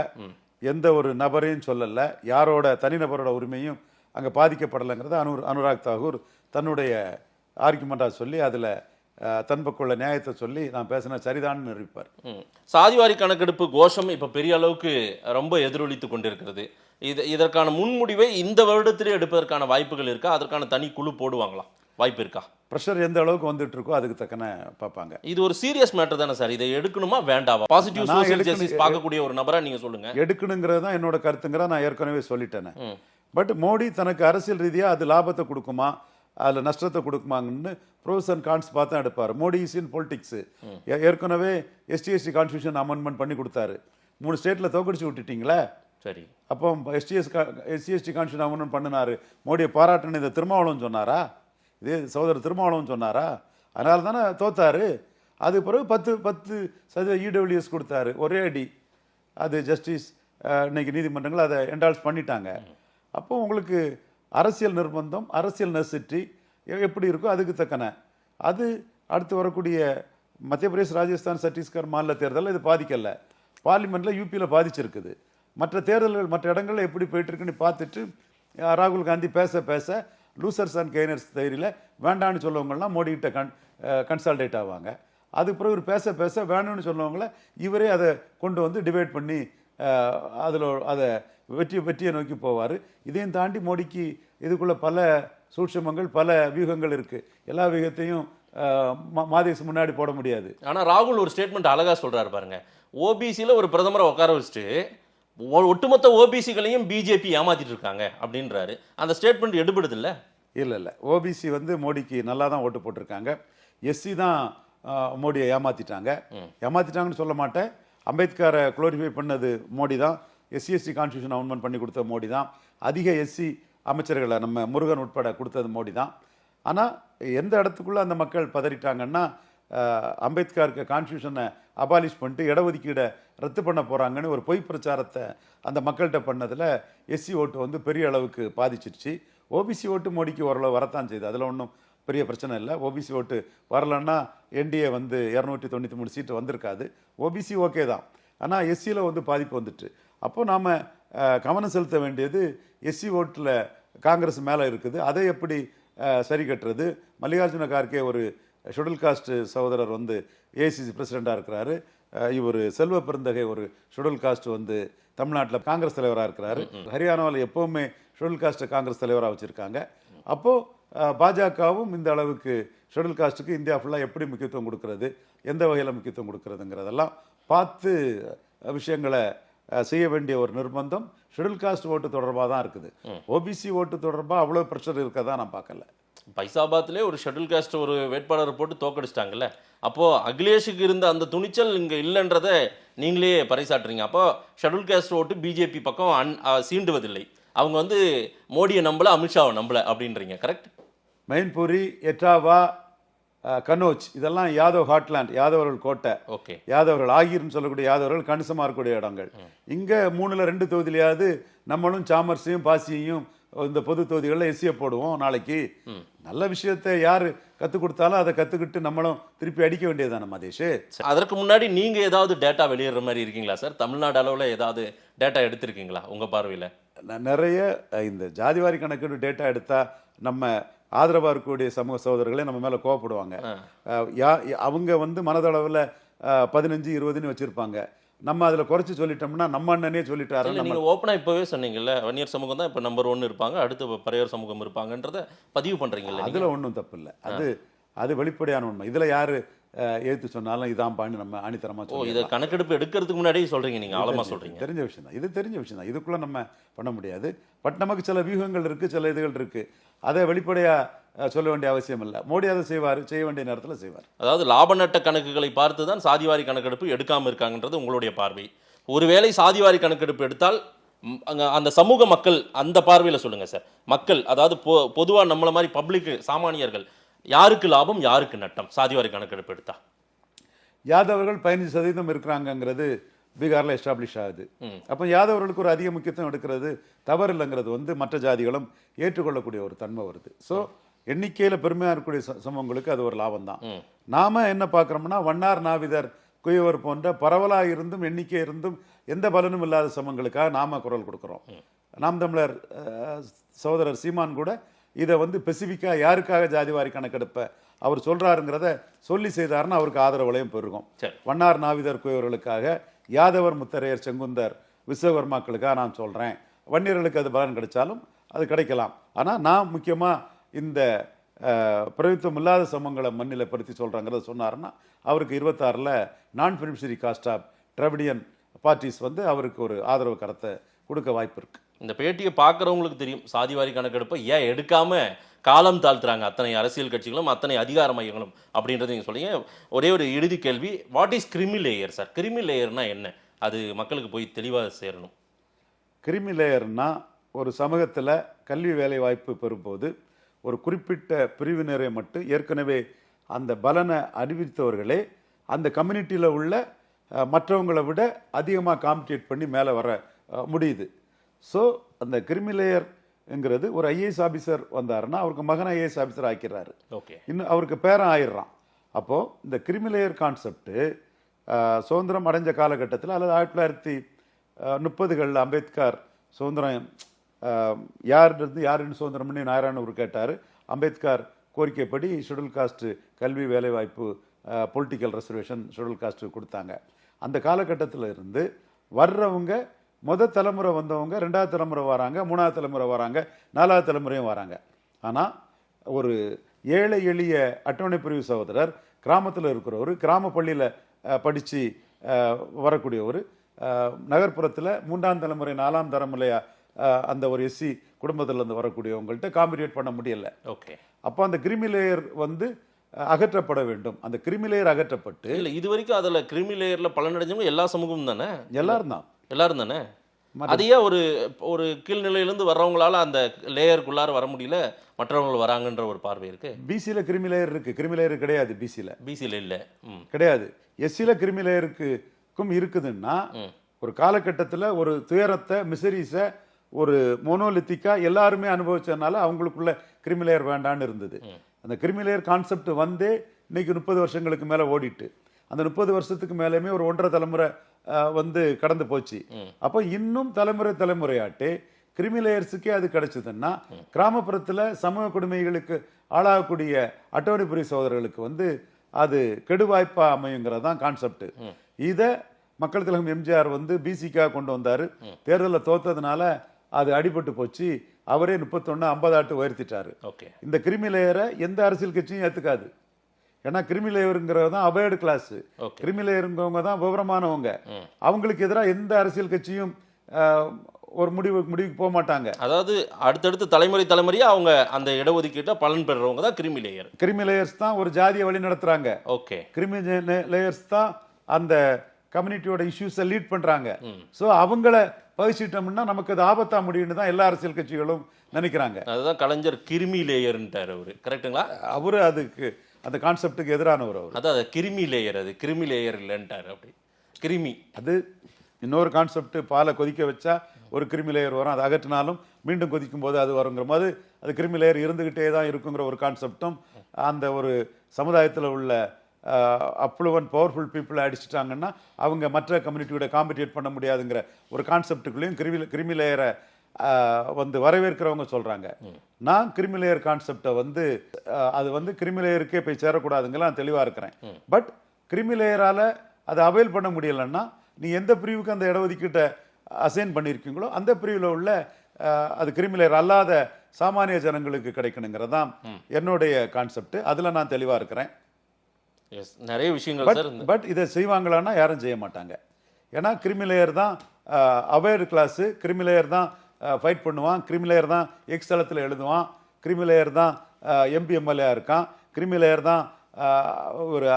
எந்த ஒரு நபரையும் சொல்லலை, யாரோட தனிநபரோட உரிமையும் அங்கே பாதிக்கப்படலைங்கிறத அனுராக் தாக்கூர் தன்னுடைய ஆர்குமெண்ட்டாக சொல்லி அதில் தன்பக்குள்ள நியாயத்தை சொல்லி நான் பேசினா சரிதான்னு நிரூபிப்பார். சாதிவாரி கணக்கெடுப்பு கோஷம் இப்போ பெரிய அளவுக்கு ரொம்ப எதிரொலித்து கொண்டிருக்கிறது. இதற்கான முன்முடிவை இந்த வருடத்திலே எடுப்பதற்கான வாய்ப்புகள் இருக்கா? அதற்கான தனி குழு போடுவாங்களா? வாய்ப்பு இருக்கா? ப்ரெஷர் எந்த அளவுக்கு வந்துட்டு இருக்கோ அதுக்கு தக்கன பார்ப்பாங்க. இது ஒரு சீரியஸ் மேட்டர் தானே சார். இதை எடுக்கணுமா வேண்டாவா? பாசிட்டிவ் சோஷியல் ஜஸ்டிஸ் பார்க்கக்கூடிய ஒரு நபரா நீங்க சொல்லுங்க. எடுக்கணுங்கிறது தான் என்னோட கருத்துங்கிற நான் ஏற்கனவே சொல்லிட்டேன். பட் மோடி தனக்கு அரசியல் ரீதியாக அது லாபத்தை கொடுக்குமா, அதில் நஷ்டத்தை கொடுக்குமாங்கன்னு ப்ரோஸ் அண்ட் கான்ஸ் பார்த்து தான் எடுப்பார். Modi is in politics. ஏற்கனவே எஸ்டி கான்ஸ்டியூஷன் அமெண்ட்மெண்ட் பண்ணி கொடுத்தாரு. 3 ஸ்டேட்டில் தோக்கடிச்சு விட்டுட்டீங்களே. சரி, அப்போ எஸ்டி கான்ஸ்டியூஷன் அமெண்ட்மெண்ட் பண்ணினாரு, மோடியை பாராட்டுன்னு இந்த திருமாவளவன் சொன்னாரா? இதே சகோதரர் திருமாவளவன் சொன்னாரா? அதனால தானே தோத்தாரு. அது பிறகு 10% இடபிள்யூஎஸ் கொடுத்தாரு ஒரே அடி. அது ஜஸ்டிஸ் இன்னைக்கு நீதிமன்றங்கள் அதை என்டால்ஸ் பண்ணிட்டாங்க. அப்போ உங்களுக்கு அரசியல் நிர்பந்தம், அரசியல் நெசிட்டி எப்படி இருக்கோ அதுக்கு தக்கன அது அடுத்து வரக்கூடிய மத்திய பிரதேஷ், ராஜஸ்தான், சத்தீஸ்கர் மாநில தேர்தலில் இது பாதிக்கல. பார்லிமெண்ட்டில் யூபியில் பாதிச்சிருக்குது. மற்ற தேர்தல்கள் மற்ற இடங்களில் எப்படி போயிட்டு இருக்குன்னு பார்த்துட்டு ராகுல் காந்தி பேச லூசர்ஸ் அண்ட் கெய்னர்ஸ் தைரியில் வேண்டான்னு சொல்லவங்கலாம் மோடிக்கிட்ட கன்சால்டேட் ஆவாங்க. அதுக்கு பிறகு இவர் பேச வேணும்னு சொன்னவங்கள இவரே அதை கொண்டு வந்து டிபேட் பண்ணி அதில் அதை வெற்றியை நோக்கி போவார். இதையும் தாண்டி மோடிக்கு இதுக்குள்ள பல சூட்சமங்கள், பல வியூகங்கள் இருக்குது. எல்லா வியூகத்தையும் மாதேஷ் முன்னாடி போட முடியாது. ஆனால் ராகுல் ஒரு ஸ்டேட்மெண்ட் அழகாக சொல்கிறாரு பாருங்க. ஓபிசியில் ஒரு பிரதமரை உட்கார வச்சுட்டு ஒட்டுமொத்த ஓபிசிகளையும் பிஜேபி ஏமாத்திட்டு இருக்காங்க அப்படின்றாரு. அந்த ஸ்டேட்மெண்ட் எடுபடுது இல்லை? இல்லை, ஓபிசி வந்து மோடிக்கு நல்லா தான் ஓட்டு போட்டிருக்காங்க. எஸ்சி தான் மோடியை ஏமாத்திட்டாங்கன்னு சொல்ல மாட்டேன். அம்பேத்கரை குளோரிஃபை பண்ணது மோடி தான். எஸ்சி கான்ஸ்டியூஷன் அமெண்ட்மெண்ட் பண்ணி கொடுத்த மோடி தான். அதிக எஸ்சி அமைச்சர்களை நம்ம முருகன் உட்பட கொடுத்தது மோடி தான். ஆனால் எந்த இடத்துக்குள்ள அந்த மக்கள் பதறிட்டாங்கன்னா, அம்பேத்கருக்கு கான்ஸ்டியூஷனை அபாலிஷ் பண்ணிட்டு இடஒதுக்கீடை ரத்து பண்ண போகிறாங்கன்னு ஒரு பொய் பிரச்சாரத்தை அந்த மக்கள்கிட்ட பண்ணதில் எஸ்சி ஓட்டு வந்து பெரிய அளவுக்கு பாதிச்சிருச்சு. ஓபிசி ஓட்டு மோடிக்கு ஓரளவு வரத்தான் செய்யுது. அதில் ஒன்றும் பெரிய பிரச்சனை இல்லை. ஓபிசி ஓட்டு வரலன்னா என்டிஏ வந்து 293 சீட்டு வந்திருக்காது. ஓபிசி ஓகே தான். ஆனால் எஸ்சியில் வந்து பாதிப்பு வந்துட்டு. அப்போ நாம் கவனம் செலுத்த வேண்டியது எஸ்சி ஓட்டில் காங்கிரஸ் மேலே இருக்குது. அதை எப்படி சரி கட்டுறது? மல்லிகார்ஜுன கார்கே ஒரு ஷெட்யூல் காஸ்ட் சகோதரர் வந்து ஏசிசி பிரசிடெண்ட்டாக இருக்கிறாரு. இவர் செல்வ பெருந்தகை ஒரு ஷெட்யூல் காஸ்ட் வந்து தமிழ்நாட்டில் காங்கிரஸ் தலைவராக இருக்கிறாரு. ஹரியானாவில் எப்போவுமே ஷெட்யூல் காஸ்ட்டை காங்கிரஸ் தலைவராக வச்சுருக்காங்க. அப்போது பாஜகவும் இந்த அளவுக்கு ஷெட்யூல் காஸ்ட்டுக்கு இந்தியா ஃபுல்லாக எப்படி முக்கியத்துவம் கொடுக்கறது, எந்த வகையில் முக்கியத்துவம் கொடுக்கறதுங்கிறதெல்லாம் பார்த்து விஷயங்களை செய்ய வேண்டிய ஒரு நிர்பந்தம் ஷெட்யூல் காஸ்ட் ஓட்டு தொடர்பாக தான் இருக்குது. ஓபிசி ஓட்டு தொடர்பாக அவ்வளோ ப்ரெஷர் இருக்கதா நான் பார்க்கல. பைசாபாத்லேயே ஒரு ஷெட்யூல் காஸ்ட் ஒரு வேட்பாளர் போட்டு தோக்கடிச்சிட்டாங்கல்ல. அப்போது அகிலேஷுக்கு இருந்த அந்த துணிச்சல் இங்கே இல்லைன்றதை நீங்களே பறைசாட்டுறீங்க. அப்போ ஷெட்யூல் காஸ்ட் ஓட்டு பிஜேபி பக்கம் சீண்டுவதில்லை. அவங்க வந்து மோடியை நம்பல, அமித்ஷாவை நம்பல அப்படின்றீங்க. கரெக்ட்? மெயின்புரி, எட்டாவா, கனோஜ் இதெல்லாம் யாதவ் ஹாட்லேண்ட், யாதவர்கள் கோட்டை. ஓகே. யாதவர்கள் ஆகிர்னு சொல்லக்கூடிய யாதவர்கள் கணிசமாக இருக்கக்கூடிய இடங்கள். இங்கே 3ல் 2 தொகுதியிலையாவது நம்மளும் சாமர்ஸையும் பாசியையும் இந்த பொது தொகுதிகளில் எஸ்சியை போடுவோம். நாளைக்கு நல்ல விஷயத்தை யார் கற்றுக் கொடுத்தாலும் அதை கற்றுக்கிட்டு நம்மளும் திருப்பி அடிக்க வேண்டியதுதானே மதேஷ். அதற்கு முன்னாடி நீங்கள் ஏதாவது டேட்டா வெளியிடுற மாதிரி இருக்கீங்களா சார்? தமிழ்நாடு அளவில் ஏதாவது டேட்டா எடுத்திருக்கீங்களா உங்கள் பார்வையில்? நிறைய இந்த ஜாதிவாரி கணக்கெடு டேட்டா எடுத்தால் நம்ம ஆதரவாக இருக்கக்கூடிய சமூக சகோதரர்களே நம்ம மேலே கோவப்படுவாங்க. அவங்க வந்து மனதளவில் 15-20ன்னு வச்சுருப்பாங்க. நம்ம அதில் குறைச்சி சொல்லிட்டோம்னா நம்ம அண்ணனே சொல்லிட்டாரு. நீங்கள் ஓப்பனாக இப்போவே சொன்னீங்கல்ல, வன்னியர் சமூகம் தான் இப்போ நம்பர் 1 இருப்பாங்க, அடுத்து பறையர் சமூகம் இருப்பாங்கன்றத பதிவு பண்ணுறீங்கல்ல. அதில் ஒன்றும் தப்பு இல்லை. அது வெளிப்படையான உண்மை. இதில் யார் ஏற்று சொன்னாலும் இதான் பாண்டு நம்ம ஆணித்தரமாக சொல்லுவோம். இதை கணக்கெடுப்பு எடுக்கிறதுக்கு முன்னாடியே சொல்கிறீங்க, நீங்கள் ஆழமாக சொல்கிறீங்க. தெரிஞ்ச விஷயம் தான், இது தெரிஞ்ச விஷயம் தான். இதுக்குள்ளே நம்ம பண்ண முடியாது. பட் நமக்கு சில வியூகங்கள் இருக்குது, சில இதுகள் இருக்குது. அதை வெளிப்படையாக சொல்ல வேண்டிய அவசியம் இல்லை. மோடி அதை செய்வார், செய்ய வேண்டிய நேரத்தில் செய்வார். அதாவது லாப நட்ட கணக்குகளை பார்த்து தான் சாதிவாரி கணக்கெடுப்பு எடுக்காமல் இருக்காங்கன்றது உங்களுடைய பார்வை. ஒருவேளை சாதிவாரி கணக்கெடுப்பு எடுத்தால் அந்த சமூக மக்கள் அந்த பார்வையில் சொல்லுங்கள் சார். மக்கள் அதாவது பொதுவாக நம்மளை மாதிரி பப்ளிக் சாமானியர்கள் யாருக்கு லாபம், யாருக்கு நட்டம் சாதிவாரி கணக்கெடுப்பு எடுத்தா? யாதவர்கள் 15% இருக்கிறாங்கங்கிறது பீகாரில் எஸ்டாப்ளிஷ் ஆகுது. அப்போ யாதவர்களுக்கு ஒரு அதிக முக்கியத்துவம் எடுக்கிறது தவறு இல்லைங்கிறது வந்து மற்ற ஜாதிகளும் ஏற்றுக்கொள்ளக்கூடிய ஒரு தன்மை வருது. ஸோ எண்ணிக்கையில் பெருமையாக இருக்கக்கூடிய சமூகங்களுக்கு அது ஒரு லாபம் தான். நாம என்ன பார்க்குறோம்னா, வண்ணார், நாவிதர், குயவர் போன்ற பரவலாக இருந்தும் எண்ணிக்கை இருந்தும் எந்த பலனும் இல்லாத சமூகங்களுக்காக நாம குரல் கொடுக்குறோம். நாம் தமிழர் சகோதரர் சீமான் கூட இதை வந்து ஸ்பெசிஃபிக்காக யாருக்காக ஜாதிவாரி கணக்கெடுப்பை அவர் சொல்கிறாருங்கிறத சொல்லி செய்தாருன்னு அவருக்கு ஆதரவுலையும் பெருகும். வண்ணார், நாவிதர், குயவர்களுக்காக, யாதவர், முத்தரையர், செங்குந்தர், விஸ்வகர்மாக்களுக்காக நான் சொல்கிறேன். வன்னியர்களுக்கு அது பலன் கிடைச்சாலும் அது கிடைக்கலாம். ஆனால் நான் முக்கியமாக இந்த பிரதித்துவம் இல்லாத சமூகங்களை மண்ணில் படுத்தி சொல்கிறாங்கிறத சொன்னாருன்னா அவருக்கு 26ல் நான் beneficiary caste of Dravidian parties வந்து அவருக்கு ஒரு ஆதரவு கரத்தை கொடுக்க வாய்ப்பு இருக்குது. இந்த பேட்டியை பார்க்குறவங்களுக்கு தெரியும் சாதிவாரி கணக்கெடுப்பை ஏன் எடுக்காமல் காலம் தாழ்த்துறாங்க அத்தனை அரசியல் கட்சிகளும் அத்தனை அதிகார மையங்களும் அப்படின்றது நீங்கள் சொல்லிங்க. ஒரே ஒரு இறுதி கேள்வி, what is creamy layer sir? Creamy லேயர்னா என்ன? அது மக்களுக்கு போய் தெளிவாக சேரணும். கிரிமி லேயர்னா ஒரு சமூகத்தில் கல்வி வேலை வாய்ப்பு பெறும்போது ஒரு குறிப்பிட்ட பிரிவினரை மட்டும் ஏற்கனவே அந்த பலனை அறிவித்தவர்களே அந்த கம்யூனிட்டியில் உள்ள மற்றவங்களை விட அதிகமாக காம்படிட் பண்ணி மேலே வர முடியுது. ஸோ அந்த கிரிமிலேயர்ங்கிறது ஒரு ஐஏஎஸ் ஆஃபீஸர் வந்தாருன்னா அவருக்கு மகன் ஐஏஎஸ் ஆஃபீஸர் ஆக்கிறாரு, ஓகே, இன்னும் அவருக்கு பேரன் ஆயிடுறான். அப்போது இந்த கிரிமிலேயர் கான்செப்ட் சுதந்திரம் அடைஞ்ச காலகட்டத்தில் அல்லது 1930களில் அம்பேத்கர் சுதந்திரம் யாருன்னு சுதந்திரம் பண்ணி நாராயணன் அவர் கேட்டார். அம்பேத்கர் கோரிக்கைப்படி ஷெட்யூல் காஸ்ட் கல்வி வேலைவாய்ப்பு பொலிட்டிக்கல் ரிசர்வேஷன் ஷெட்யூல் காஸ்ட்டு கொடுத்தாங்க. அந்த காலகட்டத்தில் இருந்து வர்றவங்க தலைமுறை வந்தவங்க 2வது தலைமுறை வராங்க, 3வது தலைமுறை வராங்க, 4வது தலைமுறையும் வராங்க. ஆனால் ஒரு ஏழை எளிய அட்டவணை பிரிவு சகோதரர் கிராமத்தில் இருக்கிறவர், கிராம பள்ளியில் படித்து வரக்கூடியவர், நகர்ப்புறத்தில் 3ஆம் தலைமுறை 4ஆம் தலைமுறையா அந்த ஒரு எஸ்சி குடும்பத்தில் இருந்து வரக்கூடியவங்கள்ட்ட காம்படிட் பண்ண முடியல. ஓகே, அப்போ அந்த கிரிமிலேயர் அகற்றப்பட வேண்டும். அந்த கிரிமிலேயர் அகற்றப்பட்டு இல்லை இது வரைக்கும் அதில் கிரிமிலேயரில் பலனடைஞ்சவங்க எல்லா சமூகமும் தானே, எல்லாரும் தானே. அதையே ஒரு கீழ்நிலையிலேருந்து வர்றவங்களால அந்த லேயருக்குள்ளார வர முடியல, மற்றவங்க வராங்கன்ற ஒரு பார்வை இருக்கு. பிசியில் கிரிமிலேயர் இருக்கு, கிரிமிலேயர் கிடையாது பிசியில் இல்லை கிடையாது. எஸ்சியில் கிரிமிலேயருக்கும் இருக்குதுன்னா ஒரு காலகட்டத்தில் ஒரு துயரத்தை மிசரிஸை ஒரு மோனோலித்திக்கா எல்லாருமே அனுபவிச்சதுனால அவங்களுக்குள்ள கிரிமிலேயர் வேண்டான்னு இருந்தது. அந்த கிரிமிலேயர் கான்செப்ட் இன்னைக்கு 30 வருஷங்களுக்கு மேலே ஓடிட்டு, அந்த 30 வருஷத்துக்கு மேலேயுமே ஒரு 1.5 தலைமுறை கடந்து போச்சு. அப்போ இன்னும் தலைமுறையாட்டே கிரிமிலேயர்ஸுக்கே அது கிடைச்சதுன்னா கிராமப்புறத்தில் சமூக கொடுமைகளுக்கு ஆளாகக்கூடிய அட்டவணை பிரிவு சகோதரர்களுக்கு அது கெடுவாய்ப்பா அமையுங்கிறது தான் கான்செப்ட். இதை மக்கள் திலகம் எம்ஜிஆர் பிசிக்காக கொண்டு வந்தார். தேர்தலில் தோத்ததுனால அது அடிபட்டு போச்சு. அவரே 31 50 உயர்த்திட்டாரு. இந்த கிரிமிலேயரை எந்த அரசியல் கட்சியும் ஏற்றுக்காது. ஏன்னா கிரிமிலேயருங்கிறது தான் அவேர்டு கிளாஸ், கிரிமிலேயருங்கிறவங்க தான் விவரமானவங்க. அவங்களுக்கு எதிராக எந்த அரசியல் கட்சியும் ஒரு முடிவுக்கு போக மாட்டாங்க. அதாவது அடுத்தடுத்து தலைமுறையா அவங்க அந்த இடஒதுக்கீட்டை பலன் பெறுறவங்க தான் கிரிமிலேயர்ஸ் தான் ஒரு ஜாதியை வழி நடத்துறாங்க. ஓகே, கிரிமிலேயர்ஸ் தான் அந்த கம்யூனிட்டியோட இஷ்யூஸை லீட் பண்றாங்க. ஸோ அவங்கள பகிச்சிட்டோம்னா நமக்கு அது ஆபத்தா முடியும்னு தான் எல்லா அரசியல் கட்சிகளும் நினைக்கிறாங்க. அதுதான் கலைஞர் கிருமி லேயர்ன்ட்டார் அவரு, கரெக்டுங்களா? அவரு அதுக்கு அந்த கான்செப்டுக்கு எதிரானவர் அவர். அதான் கிருமி லேயர், அது கிருமி லேயர் இல்லைன்ட்டார். அப்படி கிருமி அது இன்னொரு கான்செப்ட். பாலை கொதிக்க வச்சா ஒரு கிருமி லேயர் வரும், அதை அகற்றினாலும் மீண்டும் கொதிக்கும் போது அது வருங்கிற போது அது கிருமி லேயர் இருந்துகிட்டே தான் இருக்குங்கிற ஒரு கான்செப்டும் அந்த ஒரு சமுதாயத்தில் உள்ள அப்ளுவன் பவர்ஃபுல் பீப்புளை அடிச்சிட்டாங்கன்னா அவங்க மற்ற கம்யூனிட்டியோட காம்படிட் பண்ண முடியாதுங்கிற ஒரு கான்செப்டுக்குள்ளேயும் கிரிமி லேயரை வரவேற்கிறவங்க சொல்றாங்க. நான் கிரிமி லேயர் கான்செப்டை அது கிரிமி லேயருக்கே போய் சேரக்கூடாதுங்க நான் தெளிவா இருக்கிறேன். பட் கிரிமி லேயரால அதை அவைல் பண்ண முடியலன்னா நீ எந்த பிரிவுக்கு அந்த இடஒதுக்கீட்டை அசைன் பண்ணியிருக்கீங்களோ அந்த பிரிவில் உள்ள அது கிரிமி லேயர் அல்லாத சாமானிய ஜனங்களுக்கு கிடைக்கணுங்கிறது தான் என்னுடைய கான்செப்ட். அதில் நான் தெளிவா இருக்கிறேன். நிறைய விஷயங்கள். பட் இதை செய்வாங்களான்னா யாரும் செய்ய மாட்டாங்க. ஏன்னா கிரிமிலேயர் தான் அவேர் கிளாஸு, கிரிமிலேயர் தான் ஃபைட் பண்ணுவான், கிரிமிலேயர் தான் எக்ஸ் தளத்தில் எழுதுவான், கிரிமிலேயர் தான் எம்பி எம்எல்ஏ இருக்கான், கிரிமிலேயர் தான் ஒரு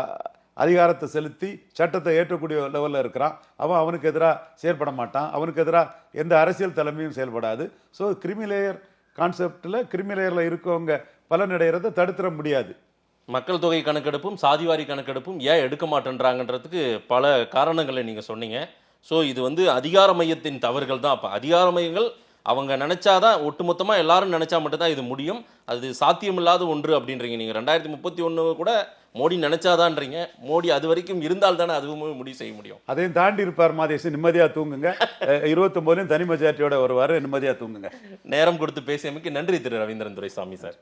அதிகாரத்தை செலுத்தி சட்டத்தை ஏற்றக்கூடிய லெவலில் இருக்கிறான். அவனுக்கு எதிராக செயல்பட மாட்டான், அவனுக்கு எதிராக எந்த அரசியல் தலைமையும் செயல்படாது. ஸோ கிரிமிலேயர் கான்செப்டில் கிரிமிலேயரில் இருக்கவங்க பலனடைகிறத தடுத்துட முடியாது. மக்கள் தொகை கணக்கெடுப்பும் சாதிவாரி கணக்கெடுப்பும் ஏன் எடுக்க மாட்டேன்றாங்கன்றதுக்கு பல காரணங்களை நீங்கள் சொன்னீங்க. ஸோ இது அதிகார மையத்தின் தவறுகள் தான். அப்போ அதிகார மையங்கள் அவங்க நினைச்சாதான், ஒட்டுமொத்தமாக எல்லாரும் நினைச்சா மட்டும்தான் இது முடியும். அது சாத்தியமில்லாத ஒன்று அப்படின்றீங்க. நீங்கள் 2031 கூட மோடி நினைச்சாதான்றீங்க. மோடி அது வரைக்கும் இருந்தால் தானே அதுவுமே முடிவு செய்ய முடியும். அதையும் தாண்டி இருப்பார் மாதேஷ். நிம்மதியாக தூங்குங்க. 29 தனி மெஜாரிட்டியோட வருவார். நிம்மதியாக தூங்குங்க. நேரம் கொடுத்து பேசியமைக்கு நன்றி திரு ரவீந்திரன் துரைசாமி சார்.